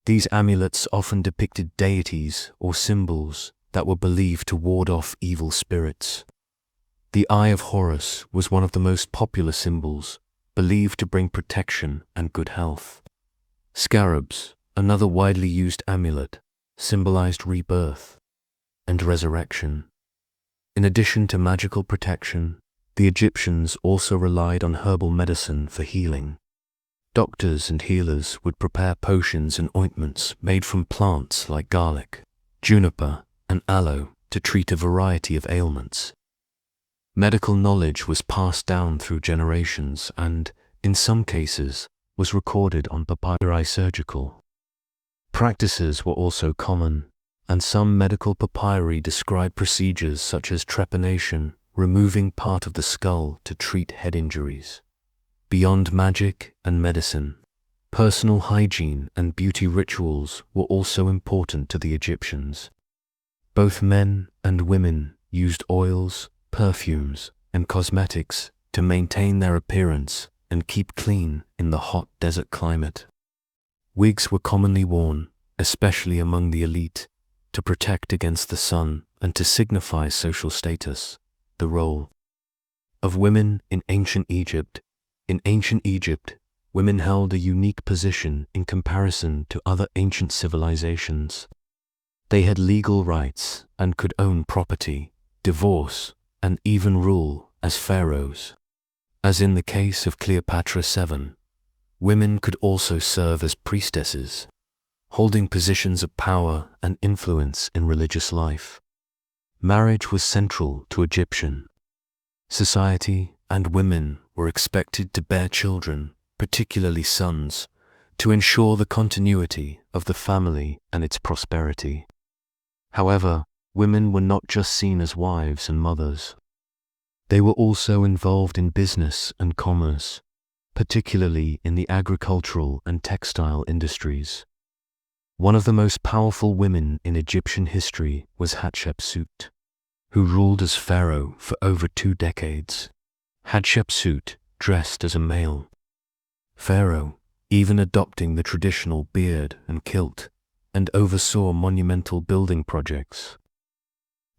These amulets often depicted deities or symbols that were believed to ward off evil spirits. The Eye of Horus was one of the most popular symbols, believed to bring protection and good health. Scarabs, another widely used amulet, symbolized rebirth and resurrection. In addition to magical protection, the Egyptians also relied on herbal medicine for healing. Doctors and healers would prepare potions and ointments made from plants like garlic, juniper, and aloe to treat a variety of ailments. Medical knowledge was passed down through generations and, in some cases, was recorded on papyri. Surgical practices were also common, and some medical papyri describe procedures such as trepanation, removing part of the skull to treat head injuries. Beyond magic and medicine, personal hygiene and beauty rituals were also important to the Egyptians. Both men and women used oils, perfumes, and cosmetics to maintain their appearance and keep clean in the hot desert climate. Wigs were commonly worn, especially among the elite, to protect against the sun and to signify social status. The role of women in ancient Egypt. In ancient Egypt, women held a unique position in comparison to other ancient civilizations. They had legal rights and could own property, divorce, and even rule as pharaohs. As in the case of Cleopatra VII, women could also serve as priestesses, holding positions of power and influence in religious life. Marriage was central to Egyptian society, and women were expected to bear children, particularly sons, to ensure the continuity of the family and its prosperity. However, women were not just seen as wives and mothers. They were also involved in business and commerce, particularly in the agricultural and textile industries. One of the most powerful women in Egyptian history was Hatshepsut, who ruled as pharaoh for over 2 decades. Hatshepsut dressed as a male pharaoh, even adopting the traditional beard and kilt, and oversaw monumental building projects.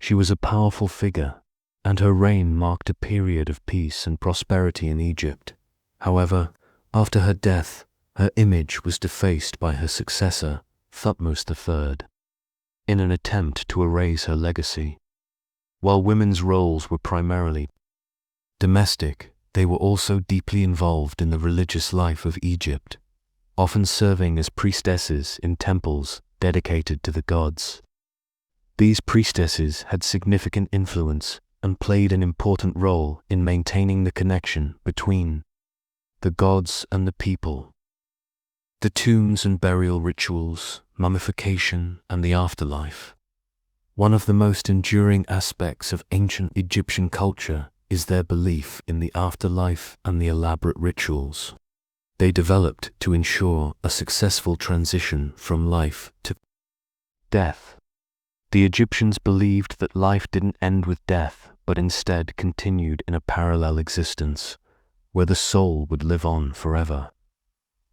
She was a powerful figure, and her reign marked a period of peace and prosperity in Egypt. However, after her death, her image was defaced by her successor, Thutmose III, in an attempt to erase her legacy. While women's roles were primarily domestic, they were also deeply involved in the religious life of Egypt, often serving as priestesses in temples dedicated to the gods. These priestesses had significant influence and played an important role in maintaining the connection between the gods and the people. The tombs and burial rituals, mummification, and the afterlife. One of the most enduring aspects of ancient Egyptian culture is their belief in the afterlife and the elaborate rituals they developed to ensure a successful transition from life to death. The Egyptians believed that life didn't end with death, but instead continued in a parallel existence, where the soul would live on forever.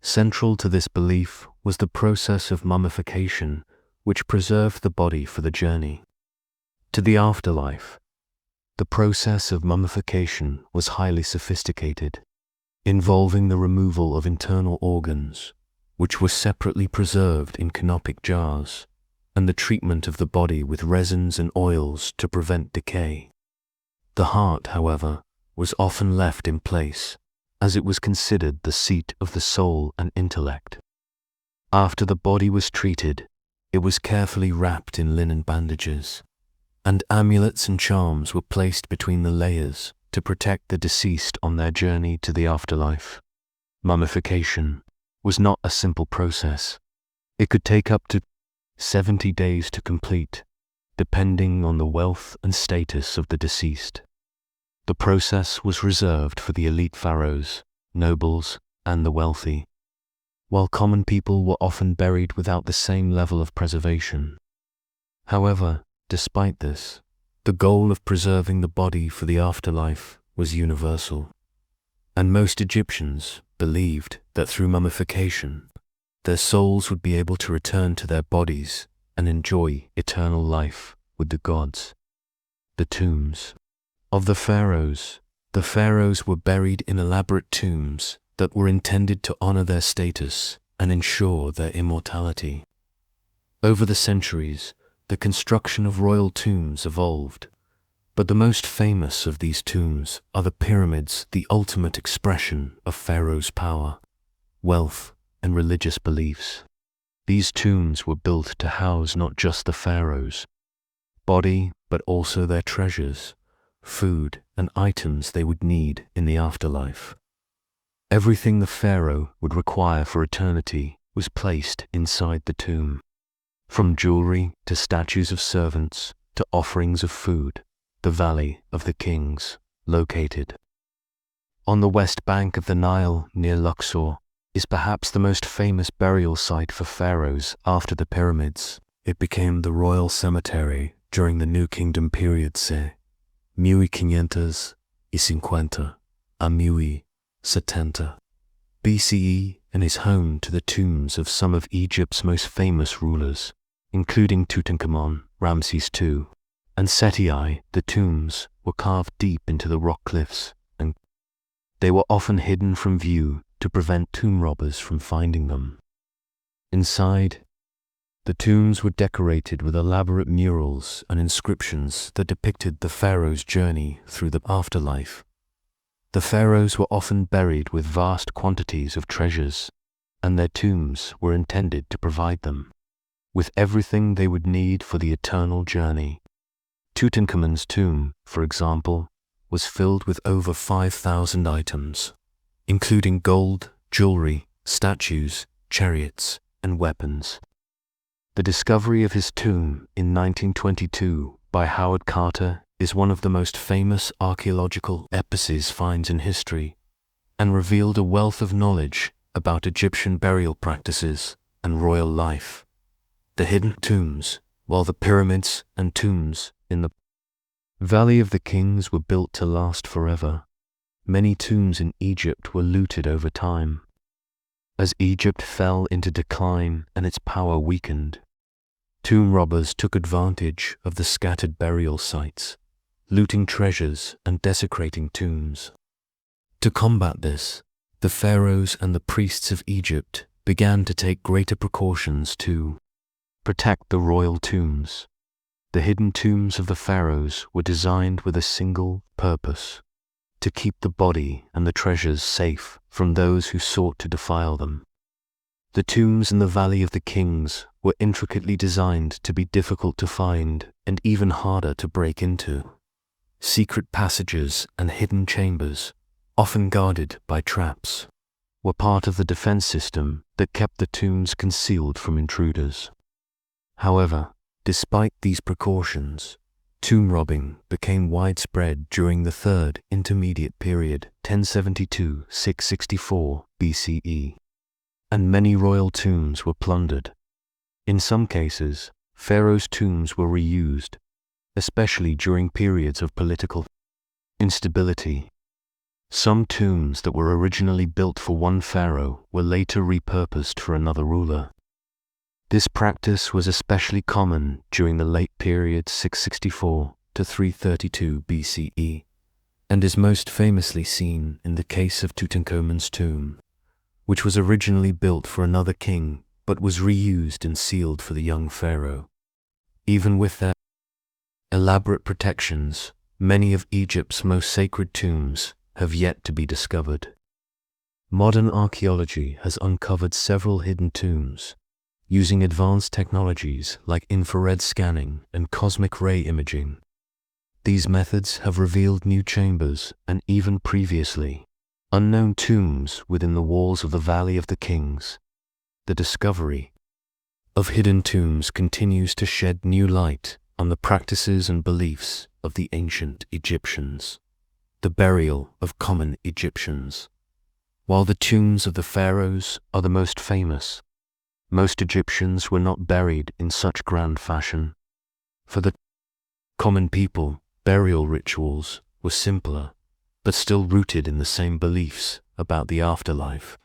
Central to this belief was the process of mummification, which preserved the body for the journey to the afterlife. The process of mummification was highly sophisticated, involving the removal of internal organs, which were separately preserved in canopic jars, and the treatment of the body with resins and oils to prevent decay. The heart, however, was often left in place, as it was considered the seat of the soul and intellect. After the body was treated, it was carefully wrapped in linen bandages, and amulets and charms were placed between the layers to protect the deceased on their journey to the afterlife. Mummification was not a simple process. It could take up to 70 days to complete, depending on the wealth and status of the deceased. The process was reserved for the elite pharaohs, nobles, and the wealthy, while common people were often buried without the same level of preservation. However, despite this, the goal of preserving the body for the afterlife was universal, and most Egyptians believed that through mummification, their souls would be able to return to their bodies and enjoy eternal life with the gods. The tombs of the pharaohs. The pharaohs were buried in elaborate tombs that were intended to honor their status and ensure their immortality. Over the centuries, the construction of royal tombs evolved, but the most famous of these tombs are the pyramids, the ultimate expression of Pharaoh's power, wealth, and religious beliefs. These tombs were built to house not just the pharaoh's body, but also their treasures, food, and items they would need in the afterlife. Everything the pharaoh would require for eternity was placed inside the tomb. From jewelry to statues of servants to offerings of food, the Valley of the Kings, located on the west bank of the Nile near Luxor, is perhaps the most famous burial site for pharaohs after the pyramids. It became the royal cemetery during the New Kingdom period c. 1550 a 1070 BCE, and is home to the tombs of some of Egypt's most famous rulers, including Tutankhamun, Ramses II, and Seti I. The tombs were carved deep into the rock cliffs, and they were often hidden from view to prevent tomb robbers from finding them. Inside, the tombs were decorated with elaborate murals and inscriptions that depicted the pharaoh's journey through the afterlife. The pharaohs were often buried with vast quantities of treasures, and their tombs were intended to provide them with everything they would need for the eternal journey. Tutankhamun's tomb, for example, was filled with over 5,000 items, including gold, jewelry, statues, chariots, and weapons. The discovery of his tomb in 1922 by Howard Carter is one of the most famous archaeological epices finds in history, and revealed a wealth of knowledge about Egyptian burial practices and royal life. The hidden tombs, while the pyramids and tombs in the Valley of the Kings were built to last forever, many tombs in Egypt were looted over time. As Egypt fell into decline and its power weakened, tomb robbers took advantage of the scattered burial sites, looting treasures and desecrating tombs. To combat this, the pharaohs and the priests of Egypt began to take greater precautions to protect the royal tombs. The hidden tombs of the pharaohs were designed with a single purpose: to keep the body and the treasures safe from those who sought to defile them. The tombs in the Valley of the Kings were intricately designed to be difficult to find and even harder to break into. Secret passages and hidden chambers, often guarded by traps, were part of the defense system that kept the tombs concealed from intruders. However, despite these precautions, tomb robbing became widespread during the Third Intermediate Period, 1072–664 BCE, and many royal tombs were plundered. In some cases, pharaohs' tombs were reused, especially during periods of political instability. Some tombs that were originally built for one pharaoh were later repurposed for another ruler. This practice was especially common during the late period 664 to 332 BCE, and is most famously seen in the case of Tutankhamun's tomb, which was originally built for another king but was reused and sealed for the young pharaoh. Even with their elaborate protections, many of Egypt's most sacred tombs have yet to be discovered. Modern archaeology has uncovered several hidden tombs, using advanced technologies like infrared scanning and cosmic ray imaging. These methods have revealed new chambers and even previously unknown tombs within the walls of the Valley of the Kings. The discovery of hidden tombs continues to shed new light on the practices and beliefs of the ancient Egyptians. The burial of common Egyptians. While the tombs of the pharaohs are the most famous, most Egyptians were not buried in such grand fashion. For the common people, burial rituals were simpler, but still rooted in the same beliefs about the afterlife.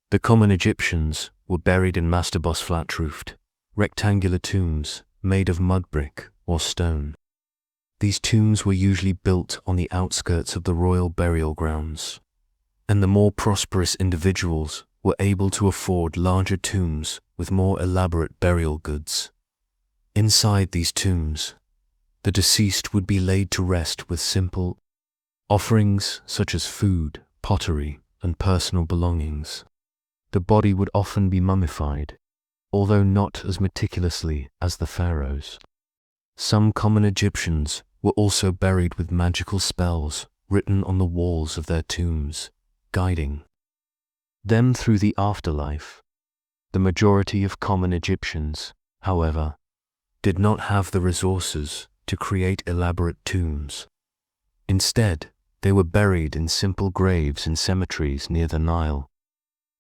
The common Egyptians were buried in mastabos flat-roofed, rectangular tombs made of mud brick or stone. These tombs were usually built on the outskirts of the royal burial grounds, and the more prosperous individuals were able to afford larger tombs with more elaborate burial goods. Inside these tombs, the deceased would be laid to rest with simple offerings such as food, pottery, and personal belongings. The body would often be mummified, although not as meticulously as the pharaohs. Some common Egyptians were also buried with magical spells written on the walls of their tombs, guiding them through the afterlife. The majority of common Egyptians, however, did not have the resources to create elaborate tombs. Instead, they were buried in simple graves in cemeteries near the Nile.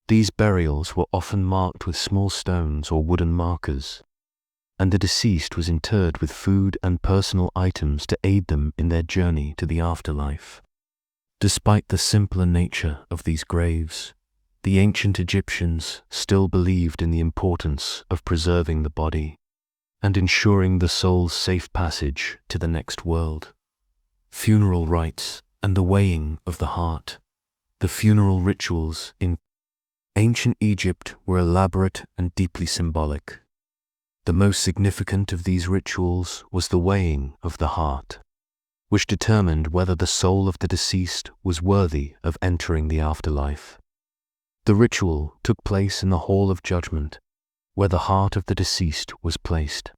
These burials were often marked with small stones or wooden markers, and the deceased was interred with food and personal items to aid them in their journey to the afterlife. Despite the simpler nature of these graves, the ancient Egyptians still believed in the importance of preserving the body and ensuring the soul's safe passage to the next world. Funeral rites and the weighing of the heart. The funeral rituals in ancient Egypt were elaborate and deeply symbolic. The most significant of these rituals was the weighing of the heart, which determined whether the soul of the deceased was worthy of entering the afterlife. The ritual took place in the Hall of Judgment, where the heart of the deceased was placed.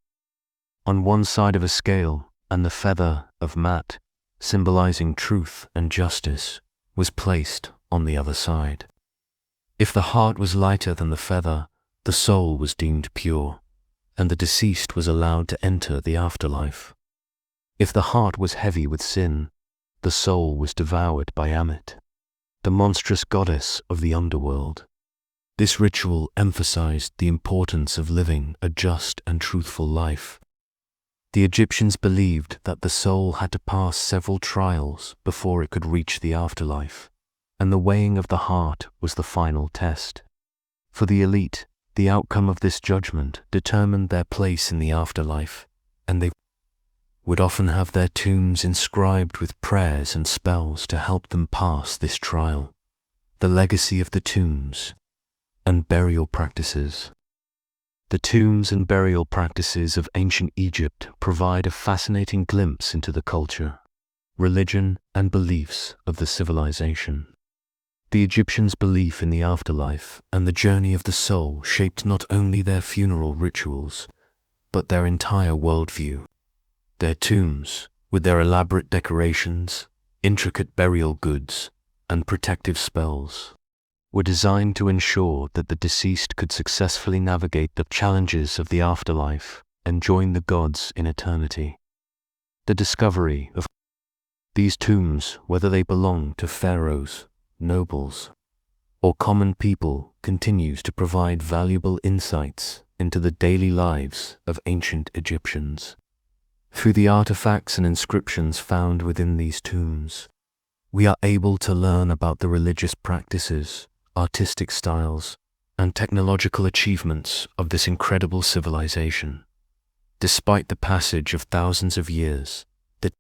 On one side of a scale, and the feather of Mat, symbolizing truth and justice, was placed on the other side. If the heart was lighter than the feather, the soul was deemed pure, and the deceased was allowed to enter the afterlife. If the heart was heavy with sin, the soul was devoured by Ammit, the monstrous goddess of the underworld. This ritual emphasized the importance of living a just and truthful life. The Egyptians believed that the soul had to pass several trials before it could reach the afterlife, and the weighing of the heart was the final test. For the elite, the outcome of this judgment determined their place in the afterlife, and they would often have their tombs inscribed with prayers and spells to help them pass this trial. The legacy of the tombs and burial practices. The tombs and burial practices of ancient Egypt provide a fascinating glimpse into the culture, religion, and beliefs of the civilization. The Egyptians' belief in the afterlife and the journey of the soul shaped not only their funeral rituals, but their entire worldview. Their tombs, with their elaborate decorations, intricate burial goods, and protective spells, were designed to ensure that the deceased could successfully navigate the challenges of the afterlife and join the gods in eternity. The discovery of these tombs, whether they belong to pharaohs, nobles, or common people, continues to provide valuable insights into the daily lives of ancient Egyptians. Through the artifacts and inscriptions found within these tombs, we are able to learn about the religious practices, artistic styles, and technological achievements of this incredible civilization. Despite the passage of thousands of years, the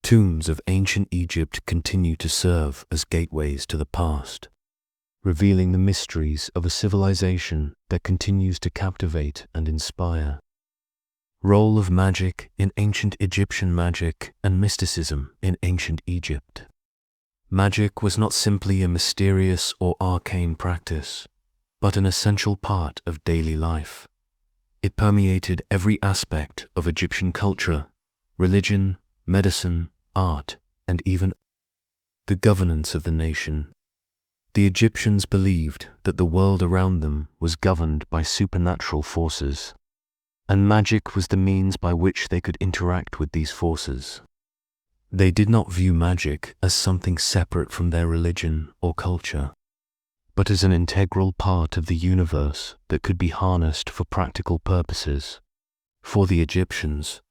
tombs of ancient Egypt continue to serve as gateways to the past, revealing the mysteries of a civilization that continues to captivate and inspire. Role of magic in ancient Egyptian magic and mysticism in ancient Egypt. Magic was not simply a mysterious or arcane practice, but an essential part of daily life. It permeated every aspect of Egyptian culture, religion, medicine, art, and even the governance of the nation. The Egyptians believed that the world around them was governed by supernatural forces, and magic was the means by which they could interact with these forces. They did not view magic as something separate from their religion or culture, but as an integral part of the universe that could be harnessed for practical purposes. For the Egyptians,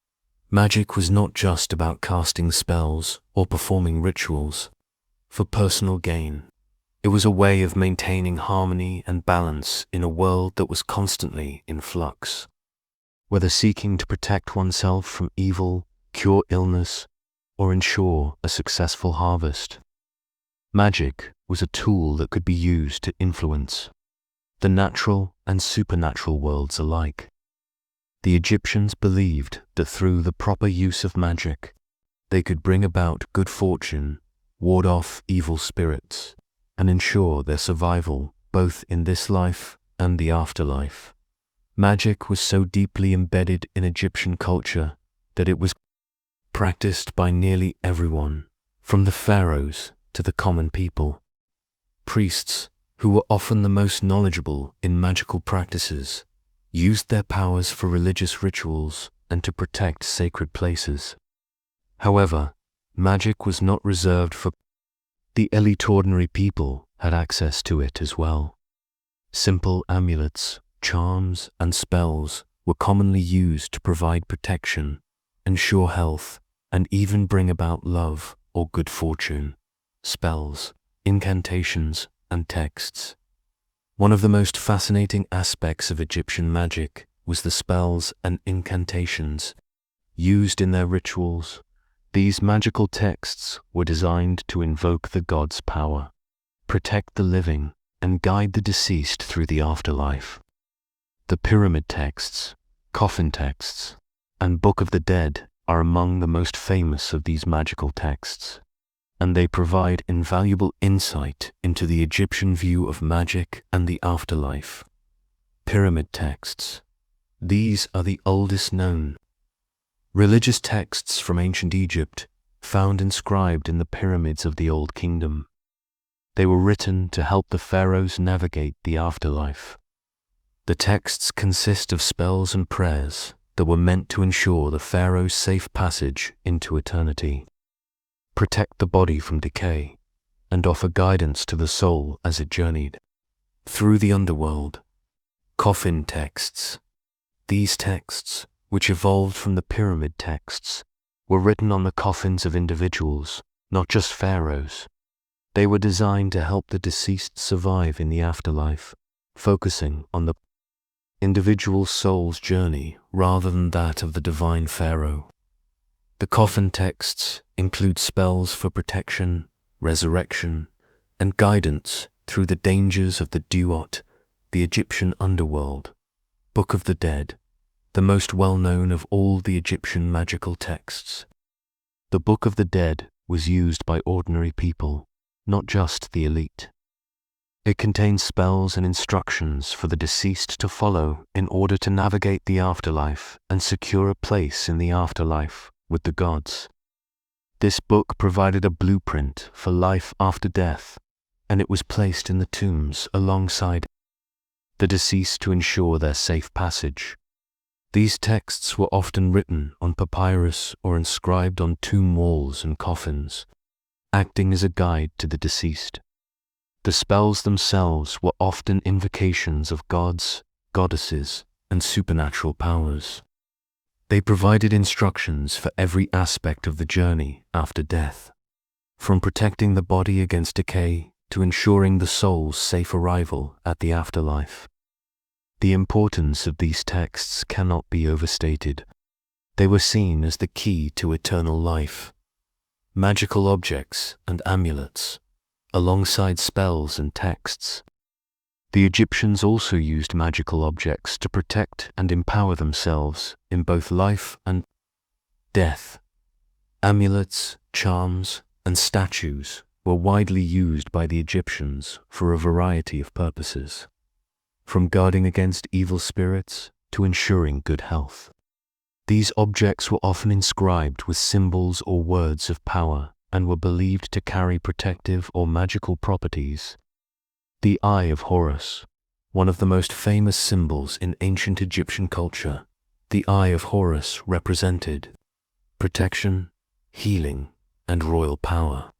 magic was not just about casting spells or performing rituals for personal gain. It was a way of maintaining harmony and balance in a world that was constantly in flux. Whether seeking to protect oneself from evil, cure illness, or ensure a successful harvest, magic was a tool that could be used to influence the natural and supernatural worlds alike. The Egyptians believed that through the proper use of magic, they could bring about good fortune, ward off evil spirits, and ensure their survival both in this life and the afterlife. Magic was so deeply embedded in Egyptian culture that it was practiced by nearly everyone, from the pharaohs to the common people. Priests, who were often the most knowledgeable in magical practices, used their powers for religious rituals and to protect sacred places. However, magic was not reserved for the elite. Ordinary people had access to it as well. Simple amulets, charms, and spells were commonly used to provide protection, ensure health, and even bring about love or good fortune. Spells, incantations, and texts. One of the most fascinating aspects of Egyptian magic was the spells and incantations used in their rituals. These magical texts were designed to invoke the gods' power, protect the living, and guide the deceased through the afterlife. The pyramid texts, coffin texts, and Book of the Dead are among the most famous of these magical texts, and they provide invaluable insight into the Egyptian view of magic and the afterlife. Pyramid texts. These are the oldest known religious texts from ancient Egypt, found inscribed in the pyramids of the Old Kingdom. They were written to help the pharaohs navigate the afterlife. The texts consist of spells and prayers that were meant to ensure the pharaoh's safe passage into eternity, protect the body from decay, and offer guidance to the soul as it journeyed through the underworld. Coffin texts. These texts, which evolved from the pyramid texts, were written on the coffins of individuals, not just pharaohs. They were designed to help the deceased survive in the afterlife, focusing on the individual soul's journey rather than that of the divine pharaoh. The coffin texts include spells for protection, resurrection, and guidance through the dangers of the Duat, the Egyptian underworld. Book of the Dead, the most well-known of all the Egyptian magical texts. The Book of the Dead was used by ordinary people, not just the elite. It contains spells and instructions for the deceased to follow in order to navigate the afterlife and secure a place in the afterlife with the gods. This book provided a blueprint for life after death, and it was placed in the tombs alongside the deceased to ensure their safe passage. These texts were often written on papyrus or inscribed on tomb walls and coffins, acting as a guide to the deceased. The spells themselves were often invocations of gods, goddesses, and supernatural powers. They provided instructions for every aspect of the journey after death, from protecting the body against decay to ensuring the soul's safe arrival at the afterlife. The importance of these texts cannot be overstated. They were seen as the key to eternal life. Magical objects and amulets, alongside spells and texts. The Egyptians also used magical objects to protect and empower themselves in both life and death. Amulets, charms, and statues were widely used by the Egyptians for a variety of purposes, from guarding against evil spirits to ensuring good health. These objects were often inscribed with symbols or words of power and were believed to carry protective or magical properties. The Eye of Horus, one of the most famous symbols in ancient Egyptian culture, the Eye of Horus represented protection, healing, and royal power.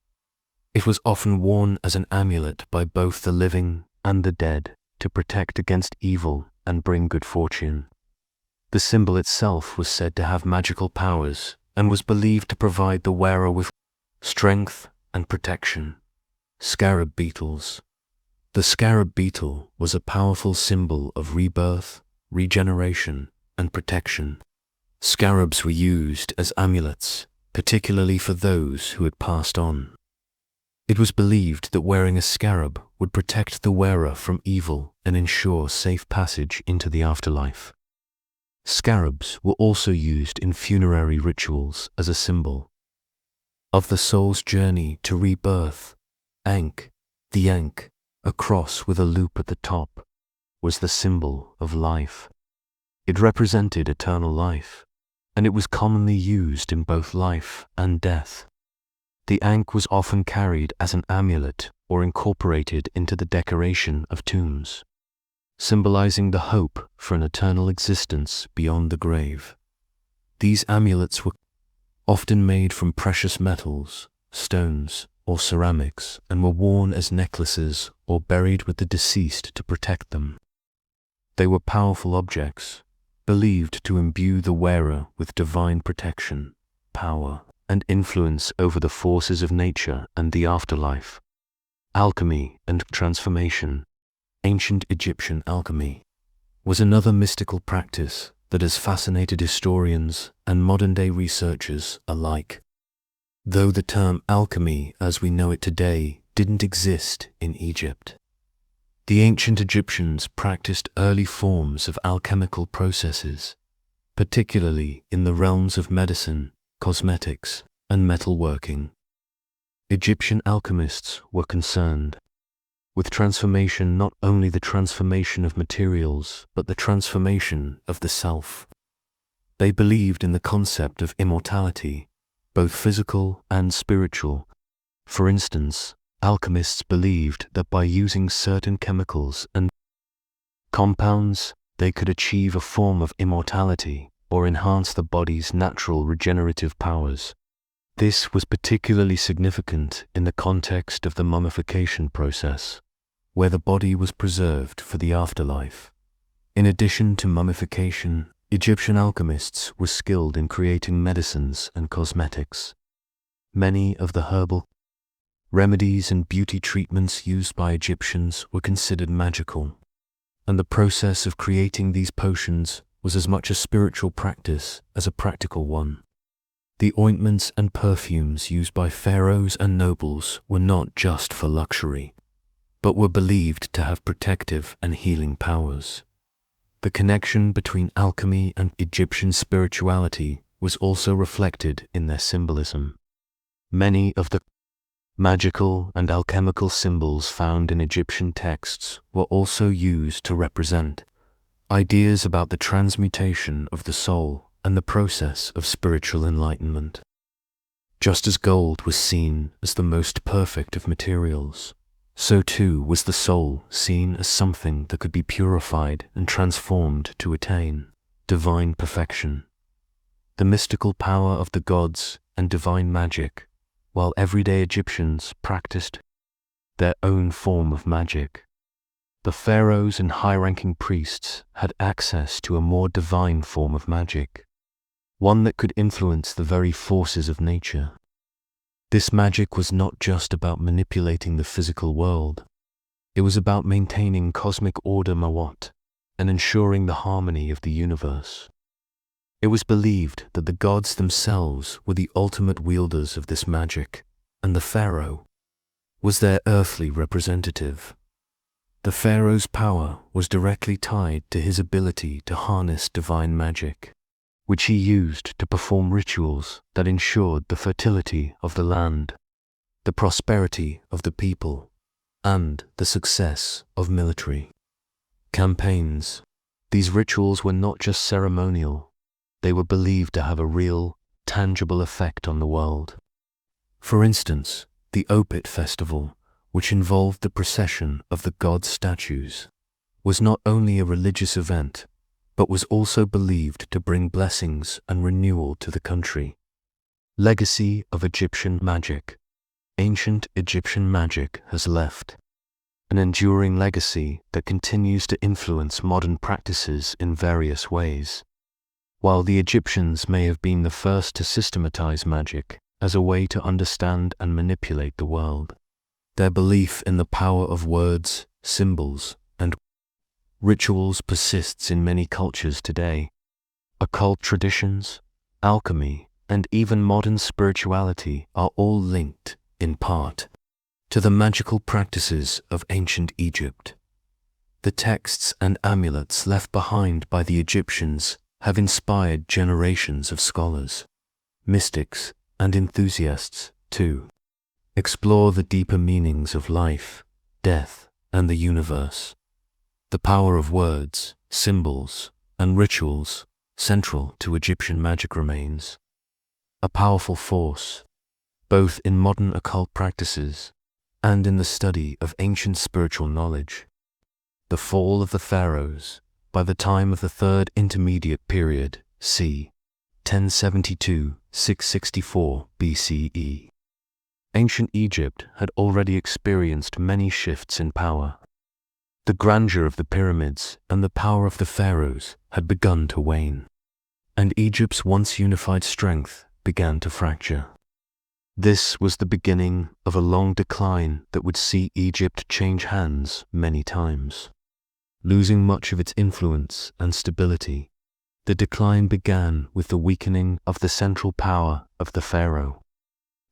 It was often worn as an amulet by both the living and the dead to protect against evil and bring good fortune. The symbol itself was said to have magical powers and was believed to provide the wearer with strength and protection. Scarab beetles. The scarab beetle was a powerful symbol of rebirth, regeneration, and protection. Scarabs were used as amulets, particularly for those who had passed on. It was believed that wearing a scarab would protect the wearer from evil and ensure safe passage into the afterlife. Scarabs were also used in funerary rituals as a symbol of the soul's journey to rebirth. Ankh, the Ankh, a cross with a loop at the top, was the symbol of life. It represented eternal life, and it was commonly used in both life and death. The Ankh was often carried as an amulet or incorporated into the decoration of tombs, symbolizing the hope for an eternal existence beyond the grave. These amulets were often made from precious metals, stones, or ceramics, and were worn as necklaces or buried with the deceased to protect them. They were powerful objects, believed to imbue the wearer with divine protection, power, and influence over the forces of nature and the afterlife. Alchemy and transformation. Ancient Egyptian alchemy was another mystical practice that has fascinated historians and modern-day researchers alike. Though the term alchemy as we know it today didn't exist in Egypt, the ancient Egyptians practiced early forms of alchemical processes, particularly in the realms of medicine, cosmetics, and metalworking. Egyptian alchemists were concerned with transformation, not only the transformation of materials, but the transformation of the self. They believed in the concept of immortality, both physical and spiritual. For instance, alchemists believed that by using certain chemicals and compounds, they could achieve a form of immortality or enhance the body's natural regenerative powers. This was particularly significant in the context of the mummification process, where the body was preserved for the afterlife. In addition to mummification, Egyptian alchemists were skilled in creating medicines and cosmetics. Many of the herbal remedies and beauty treatments used by Egyptians were considered magical, and the process of creating these potions was as much a spiritual practice as a practical one. The ointments and perfumes used by pharaohs and nobles were not just for luxury, but were believed to have protective and healing powers. The connection between alchemy and Egyptian spirituality was also reflected in their symbolism. Many of the magical and alchemical symbols found in Egyptian texts were also used to represent ideas about the transmutation of the soul and the process of spiritual enlightenment. Just as gold was seen as the most perfect of materials, so too was the soul seen as something that could be purified and transformed to attain divine perfection. The mystical power of the gods and divine magic, while everyday Egyptians practiced their own form of magic. The pharaohs and high-ranking priests had access to a more divine form of magic, one that could influence the very forces of nature. This magic was not just about manipulating the physical world. It was about maintaining cosmic order Mawat and ensuring the harmony of the universe. It was believed that the gods themselves were the ultimate wielders of this magic, and the pharaoh was their earthly representative. The pharaoh's power was directly tied to his ability to harness divine magic, which he used to perform rituals that ensured the fertility of the land, the prosperity of the people, and the success of military campaigns. These rituals were not just ceremonial, they were believed to have a real, tangible effect on the world. For instance, the Opet festival, which involved the procession of the gods' statues, was not only a religious event, but was also believed to bring blessings and renewal to the country. Legacy of Egyptian magic. Ancient Egyptian magic has left an enduring legacy that continues to influence modern practices in various ways. While the Egyptians may have been the first to systematize magic as a way to understand and manipulate the world, their belief in the power of words, symbols, and rituals persists in many cultures today. Occult traditions, alchemy, and even modern spirituality are all linked, in part, to the magical practices of ancient Egypt. The texts and amulets left behind by the Egyptians have inspired generations of scholars, mystics, and enthusiasts to explore the deeper meanings of life, death, and the universe. The power of words, symbols, and rituals central to Egyptian magic remains a powerful force, both in modern occult practices and in the study of ancient spiritual knowledge. The fall of the pharaohs, by the time of the Third Intermediate Period, c. 1072–664 BCE. Ancient Egypt had already experienced many shifts in power. The grandeur of the pyramids and the power of the pharaohs had begun to wane, and Egypt's once unified strength began to fracture. This was the beginning of a long decline that would see Egypt change hands many times. Losing much of its influence and stability, the decline began with the weakening of the central power of the pharaoh,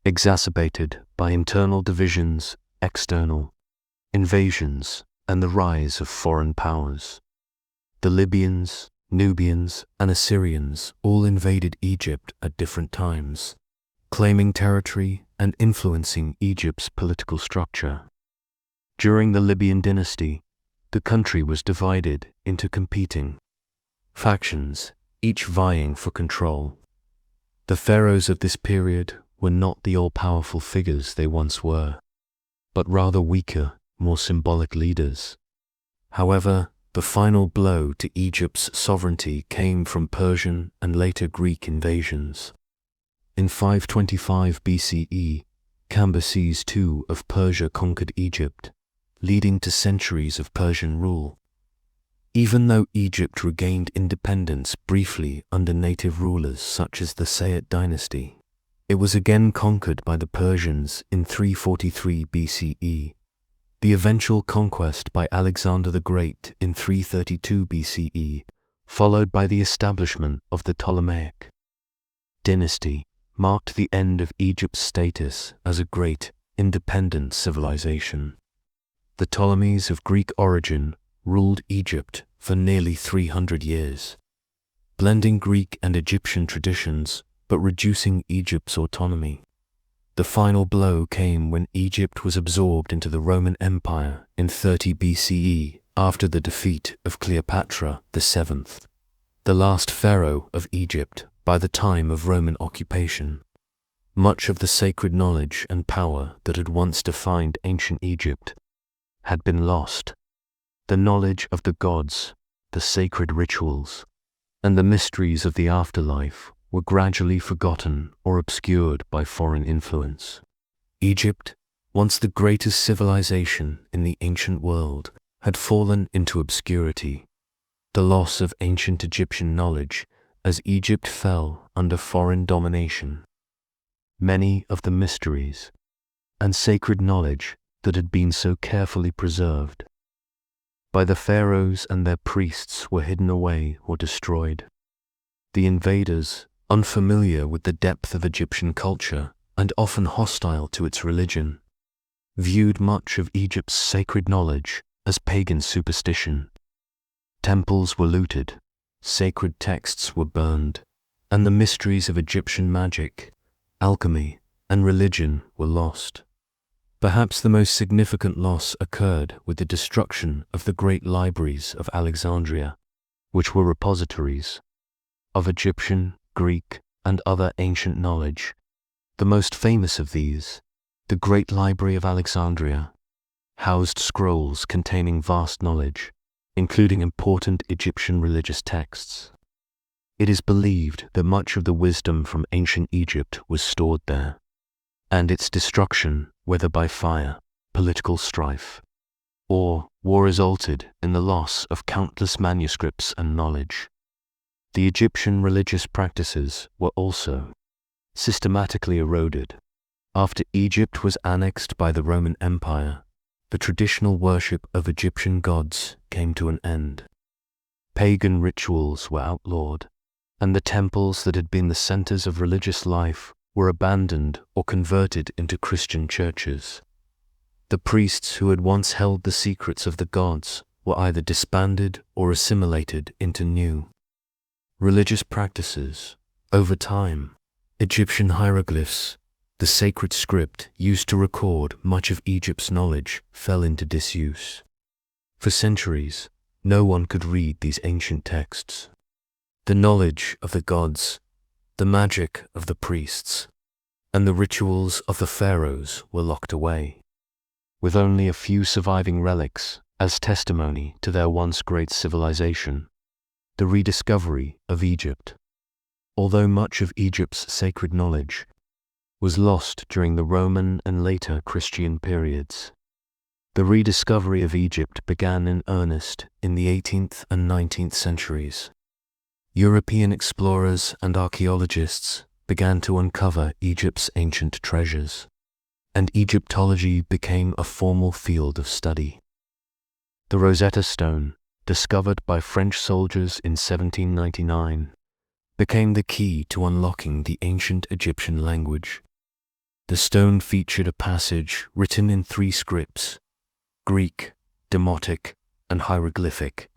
exacerbated by internal divisions, external invasions, and the rise of foreign powers. The Libyans, Nubians, and Assyrians all invaded Egypt at different times, claiming territory and influencing Egypt's political structure. During the Libyan dynasty, the country was divided into competing factions, each vying for control. The pharaohs of this period were not the all-powerful figures they once were, but rather weaker, more symbolic leaders. However, the final blow to Egypt's sovereignty came from Persian and later Greek invasions. In 525 BCE, Cambyses II of Persia conquered Egypt, leading to centuries of Persian rule. Even though Egypt regained independence briefly under native rulers such as the Sayyid dynasty, it was again conquered by the Persians in 343 BCE, the eventual conquest by Alexander the Great in 332 BCE, followed by the establishment of the Ptolemaic dynasty, marked the end of Egypt's status as a great, independent civilization. The Ptolemies of Greek origin ruled Egypt for nearly 300 years, blending Greek and Egyptian traditions but reducing Egypt's autonomy. The final blow came when Egypt was absorbed into the Roman Empire in 30 BCE after the defeat of Cleopatra VII, the last pharaoh of Egypt by the time of Roman occupation. Much of the sacred knowledge and power that had once defined ancient Egypt had been lost. The knowledge of the gods, the sacred rituals, and the mysteries of the afterlife were gradually forgotten or obscured by foreign influence. Egypt, once the greatest civilization in the ancient world, had fallen into obscurity. The loss of ancient Egyptian knowledge as Egypt fell under foreign domination. Many of the mysteries and sacred knowledge that had been so carefully preserved by the pharaohs and their priests were hidden away or destroyed. The invaders, unfamiliar with the depth of Egyptian culture and often hostile to its religion, viewed much of Egypt's sacred knowledge as pagan superstition. Temples were looted, sacred texts were burned, and the mysteries of Egyptian magic, alchemy, and religion were lost. Perhaps the most significant loss occurred with the destruction of the great libraries of Alexandria, which were repositories of Egyptian, Greek, and other ancient knowledge. The most famous of these, the Great Library of Alexandria, housed scrolls containing vast knowledge, including important Egyptian religious texts. It is believed that much of the wisdom from ancient Egypt was stored there, and its destruction, whether by fire, political strife, or war, resulted in the loss of countless manuscripts and knowledge. The Egyptian religious practices were also systematically eroded. After Egypt was annexed by the Roman Empire, the traditional worship of Egyptian gods came to an end. Pagan rituals were outlawed, and the temples that had been the centers of religious life were abandoned or converted into Christian churches. The priests who had once held the secrets of the gods were either disbanded or assimilated into new religious practices. Over time, Egyptian hieroglyphs, the sacred script used to record much of Egypt's knowledge, fell into disuse. For centuries, no one could read these ancient texts. The knowledge of the gods, the magic of the priests, and the rituals of the pharaohs were locked away, with only a few surviving relics as testimony to their once great civilization. The rediscovery of Egypt. although much of Egypt's sacred knowledge was lost during the Roman and later Christian periods. The rediscovery of Egypt began in earnest in the 18th and 19th centuries. European explorers and archaeologists began to uncover Egypt's ancient treasures, and Egyptology became a formal field of study. The Rosetta Stone, discovered by French soldiers in 1799, became the key to unlocking the ancient Egyptian language. The stone featured a passage written in 3 scripts: Greek, Demotic, and hieroglyphic.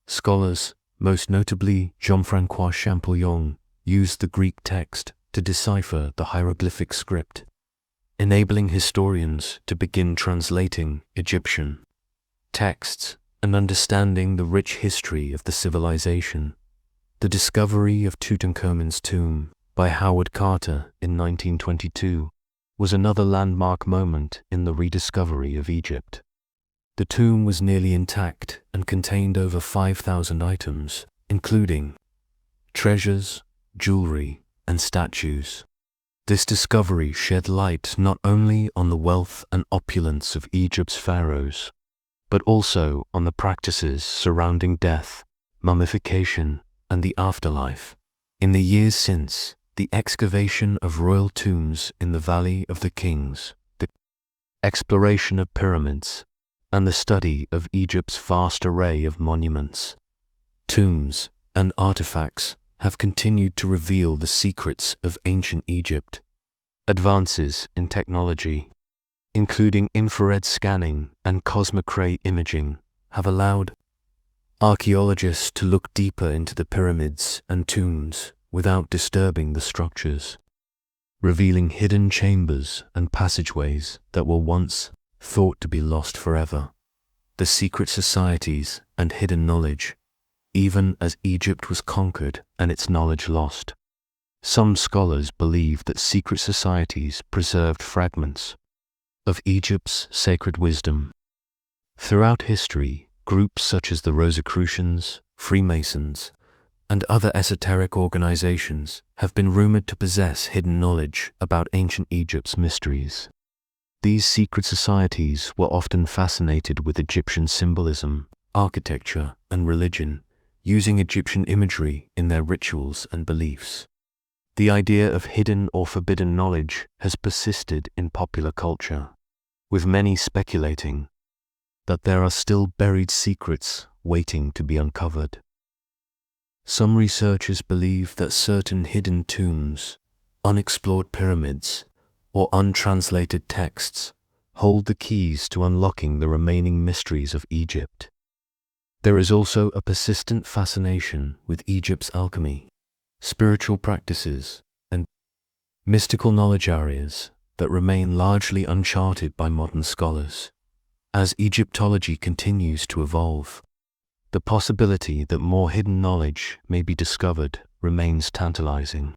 Scholars, most notably Jean-François Champollion, used the Greek text to decipher the hieroglyphic script, enabling historians to begin translating Egyptian texts and understanding the rich history of the civilization. The discovery of Tutankhamun's tomb by Howard Carter in 1922 was another landmark moment in the rediscovery of Egypt. The tomb was nearly intact and contained over 5,000 items, including treasures, jewelry, and statues. This discovery shed light not only on the wealth and opulence of Egypt's pharaohs, but also on the practices surrounding death, mummification, and the afterlife. In the years since, the excavation of royal tombs in the Valley of the Kings, the exploration of pyramids, and the study of Egypt's vast array of monuments, tombs, and artifacts have continued to reveal the secrets of ancient Egypt. Advances in technology, including infrared scanning and cosmic ray imaging, have allowed archaeologists to look deeper into the pyramids and tombs without disturbing the structures, revealing hidden chambers and passageways that were once thought to be lost forever. The secret societies and hidden knowledge, even as Egypt was conquered and its knowledge lost. Some scholars believe that secret societies preserved fragments of Egypt's sacred wisdom. Throughout history, groups such as the Rosicrucians, Freemasons, and other esoteric organizations have been rumored to possess hidden knowledge about ancient Egypt's mysteries. These secret societies were often fascinated with Egyptian symbolism, architecture, and religion, using Egyptian imagery in their rituals and beliefs. The idea of hidden or forbidden knowledge has persisted in popular culture, with many speculating that there are still buried secrets waiting to be uncovered. Some researchers believe that certain hidden tombs, unexplored pyramids, or untranslated texts hold the keys to unlocking the remaining mysteries of Egypt. There is also a persistent fascination with Egypt's alchemy, spiritual practices, and mystical knowledge areas that remain largely uncharted by modern scholars. As Egyptology continues to evolve, the possibility that more hidden knowledge may be discovered remains tantalizing.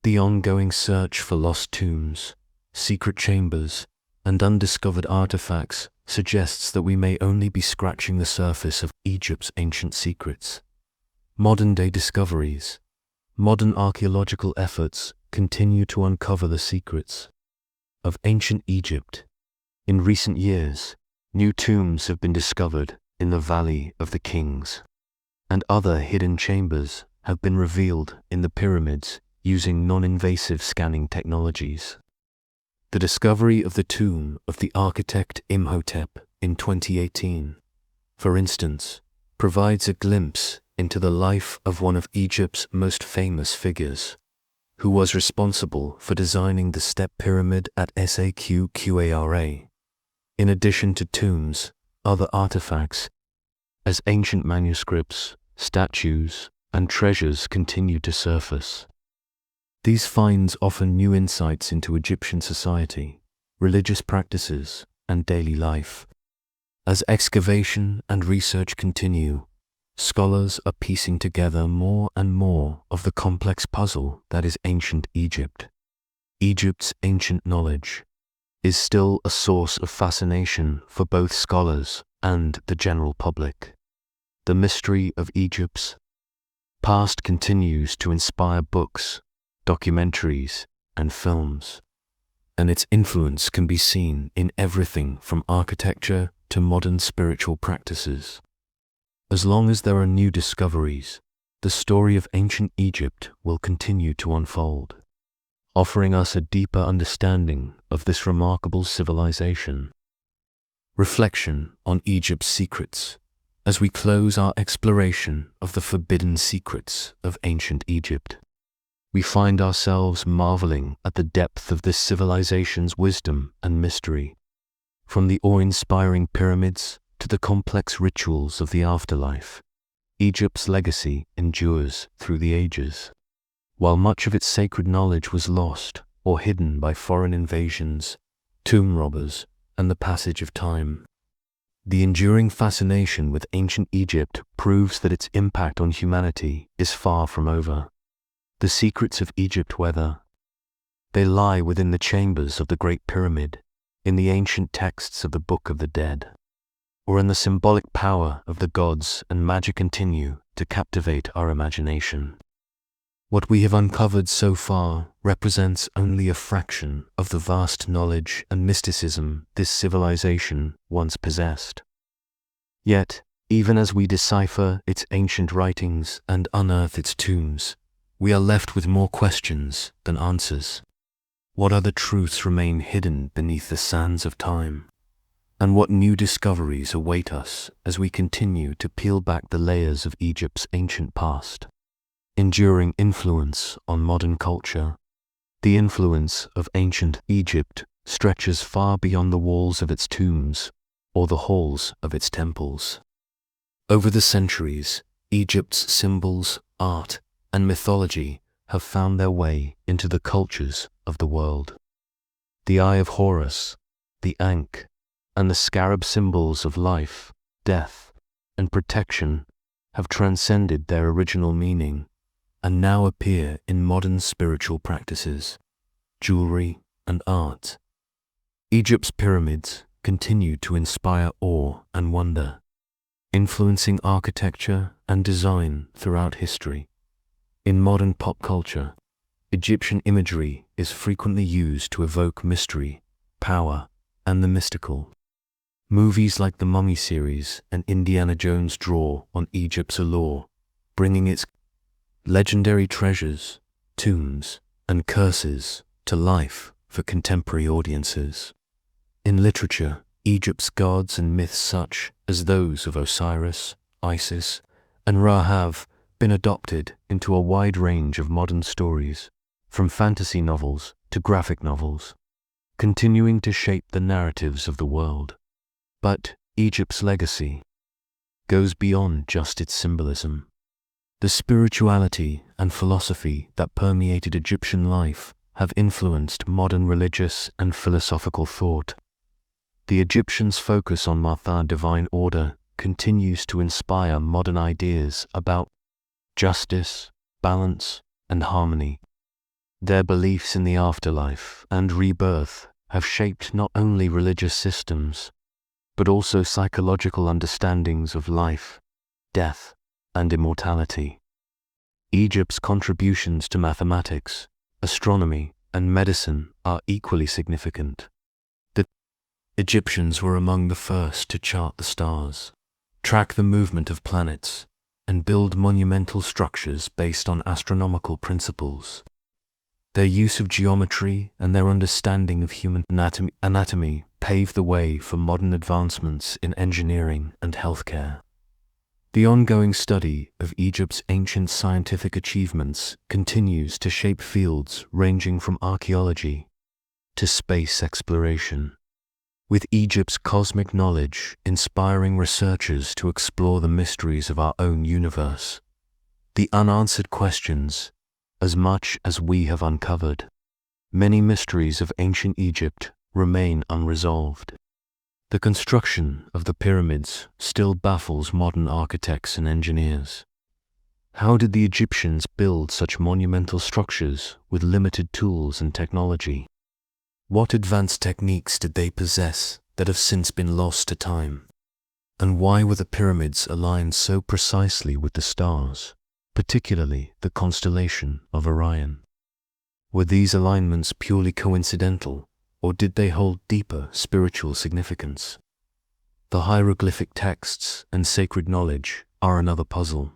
The ongoing search for lost tombs, secret chambers, and undiscovered artifacts suggests that we may only be scratching the surface of Egypt's ancient secrets. Modern-day discoveries, modern archaeological efforts continue to uncover the secrets of ancient Egypt. In recent years, new tombs have been discovered in the Valley of the Kings, and other hidden chambers have been revealed in the pyramids using non-invasive scanning technologies. The discovery of the tomb of the architect Imhotep in 2018, for instance, provides a glimpse into the life of one of Egypt's most famous figures, who was responsible for designing the step pyramid at Saqara. In addition to tombs, other artifacts, as ancient manuscripts, statues, and treasures continue to surface. These finds offer new insights into Egyptian society, religious practices, and daily life. As excavation and research continue, scholars are piecing together more and more of the complex puzzle that is ancient Egypt. Egypt's ancient knowledge is still a source of fascination for both scholars and the general public. The mystery of Egypt's past continues to inspire books, documentaries, and films, and its influence can be seen in everything from architecture to modern spiritual practices. As long as there are new discoveries, the story of ancient Egypt will continue to unfold, offering us a deeper understanding of this remarkable civilization. Reflection on Egypt's secrets. As we close our exploration of the forbidden secrets of ancient Egypt, we find ourselves marveling at the depth of this civilization's wisdom and mystery. From the awe-inspiring pyramids to the complex rituals of the afterlife, Egypt's legacy endures through the ages. While much of its sacred knowledge was lost or hidden by foreign invasions, tomb robbers, and the passage of time, the enduring fascination with ancient Egypt proves that its impact on humanity is far from over. The secrets of Egypt, whether they lie within the chambers of the Great Pyramid, in the ancient texts of the Book of the Dead, or in the symbolic power of the gods and magic, continue to captivate our imagination. What we have uncovered so far represents only a fraction of the vast knowledge and mysticism this civilization once possessed. Yet, even as we decipher its ancient writings and unearth its tombs, we are left with more questions than answers. What other truths remain hidden beneath the sands of time? And what new discoveries await us as we continue to peel back the layers of Egypt's ancient past? Enduring influence on modern culture. The influence of ancient Egypt stretches far beyond the walls of its tombs or the halls of its temples. Over the centuries, Egypt's symbols, art, and mythology have found their way into the cultures of the world. The Eye of Horus, the Ankh, and the scarab symbols of life, death, and protection have transcended their original meaning and now appear in modern spiritual practices, jewelry, and art. Egypt's pyramids continue to inspire awe and wonder, influencing architecture and design throughout history. In modern pop culture, Egyptian imagery is frequently used to evoke mystery, power, and the mystical. Movies like the Mummy series and Indiana Jones draw on Egypt's allure, bringing its legendary treasures, tombs, and curses to life for contemporary audiences. In literature, Egypt's gods and myths such as those of Osiris, Isis, and Ra have been adopted into a wide range of modern stories, from fantasy novels to graphic novels, continuing to shape the narratives of the world. But Egypt's legacy goes beyond just its symbolism. The spirituality and philosophy that permeated Egyptian life have influenced modern religious and philosophical thought. The Egyptians' focus on Ma'at, divine order, continues to inspire modern ideas about justice, balance, and harmony. Their beliefs in the afterlife and rebirth have shaped not only religious systems, but also psychological understandings of life, death, and immortality. Egypt's contributions to mathematics, astronomy, and medicine are equally significant. The Egyptians were among the first to chart the stars, track the movement of planets, and build monumental structures based on astronomical principles. Their use of geometry and their understanding of human anatomy paved the way for modern advancements in engineering and healthcare. The ongoing study of Egypt's ancient scientific achievements continues to shape fields ranging from archaeology to space exploration, with Egypt's cosmic knowledge inspiring researchers to explore the mysteries of our own universe. The unanswered questions, as much as we have uncovered, many mysteries of ancient Egypt remain unresolved. The construction of the pyramids still baffles modern architects and engineers. How did the Egyptians build such monumental structures with limited tools and technology? What advanced techniques did they possess that have since been lost to time? And why were the pyramids aligned so precisely with the stars, particularly the constellation of Orion. Were these alignments purely coincidental, or did they hold deeper spiritual significance? The hieroglyphic texts and sacred knowledge are another puzzle.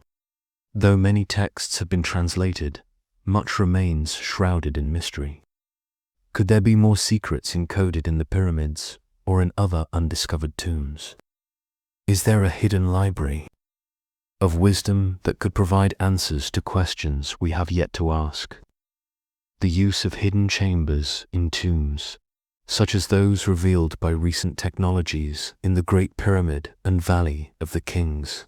Though many texts have been translated, much remains shrouded in mystery. Could there be more secrets encoded in the pyramids or in other undiscovered tombs? Is there a hidden library of wisdom that could provide answers to questions we have yet to ask? The use of hidden chambers in tombs, such as those revealed by recent technologies in the Great Pyramid and Valley of the Kings,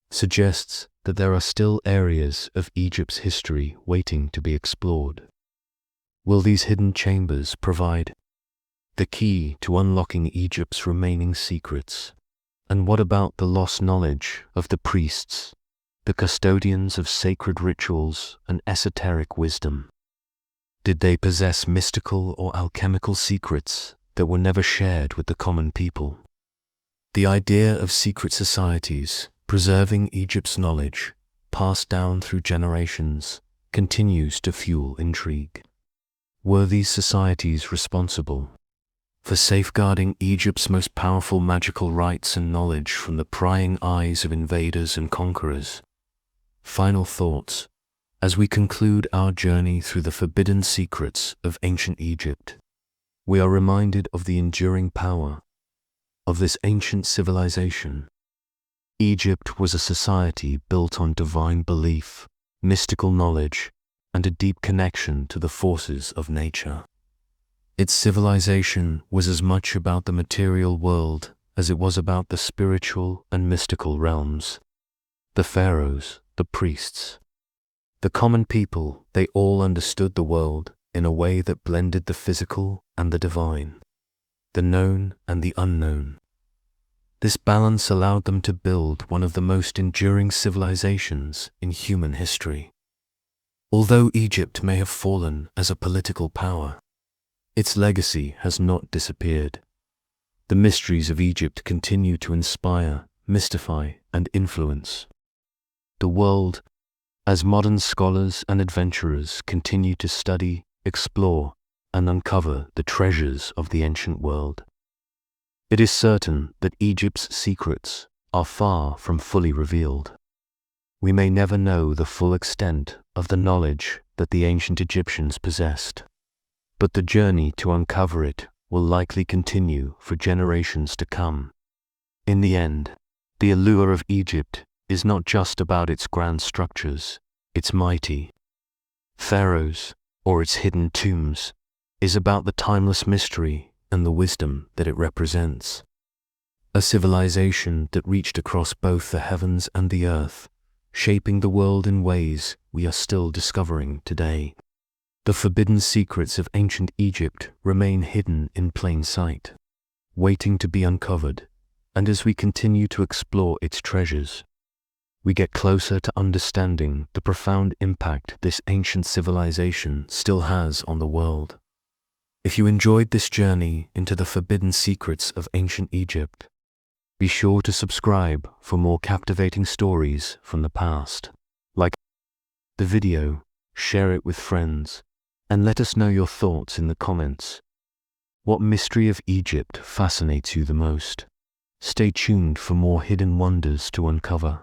suggests that there are still areas of Egypt's history waiting to be explored. Will these hidden chambers provide the key to unlocking Egypt's remaining secrets? And what about the lost knowledge of the priests, the custodians of sacred rituals and esoteric wisdom? Did they possess mystical or alchemical secrets that were never shared with the common people? The idea of secret societies preserving Egypt's knowledge, passed down through generations, continues to fuel intrigue. Were these societies responsible for safeguarding Egypt's most powerful magical rites and knowledge from the prying eyes of invaders and conquerors? Final thoughts as we conclude our journey through the forbidden secrets of ancient Egypt. We are reminded of the enduring power of this ancient civilization. Egypt was a society built on divine belief, mystical knowledge, and a deep connection to the forces of nature. Its civilization was as much about the material world as it was about the spiritual and mystical realms. The pharaohs, the priests, the common people, they all understood the world in a way that blended the physical and the divine, the known and the unknown. This balance allowed them to build one of the most enduring civilizations in human history. Although Egypt may have fallen as a political power, its legacy has not disappeared. The mysteries of Egypt continue to inspire, mystify, and influence the world as modern scholars and adventurers continue to study, explore, and uncover the treasures of the ancient world. It is certain that Egypt's secrets are far from fully revealed. We may never know the full extent of the knowledge that the ancient Egyptians possessed, but the journey to uncover it will likely continue for generations to come. In the end, the allure of Egypt is not just about its grand structures, its mighty pharaohs, or its hidden tombs. It is about the timeless mystery and the wisdom that it represents. A civilization that reached across both the heavens and the earth, shaping the world in ways we are still discovering today. The forbidden secrets of ancient Egypt remain hidden in plain sight, waiting to be uncovered, and as we continue to explore its treasures, we get closer to understanding the profound impact this ancient civilization still has on the world. If you enjoyed this journey into the forbidden secrets of ancient Egypt, be sure to subscribe for more captivating stories from the past. Like the video, share it with friends, and let us know your thoughts in the comments. What mystery of Egypt fascinates you the most? Stay tuned for more hidden wonders to uncover.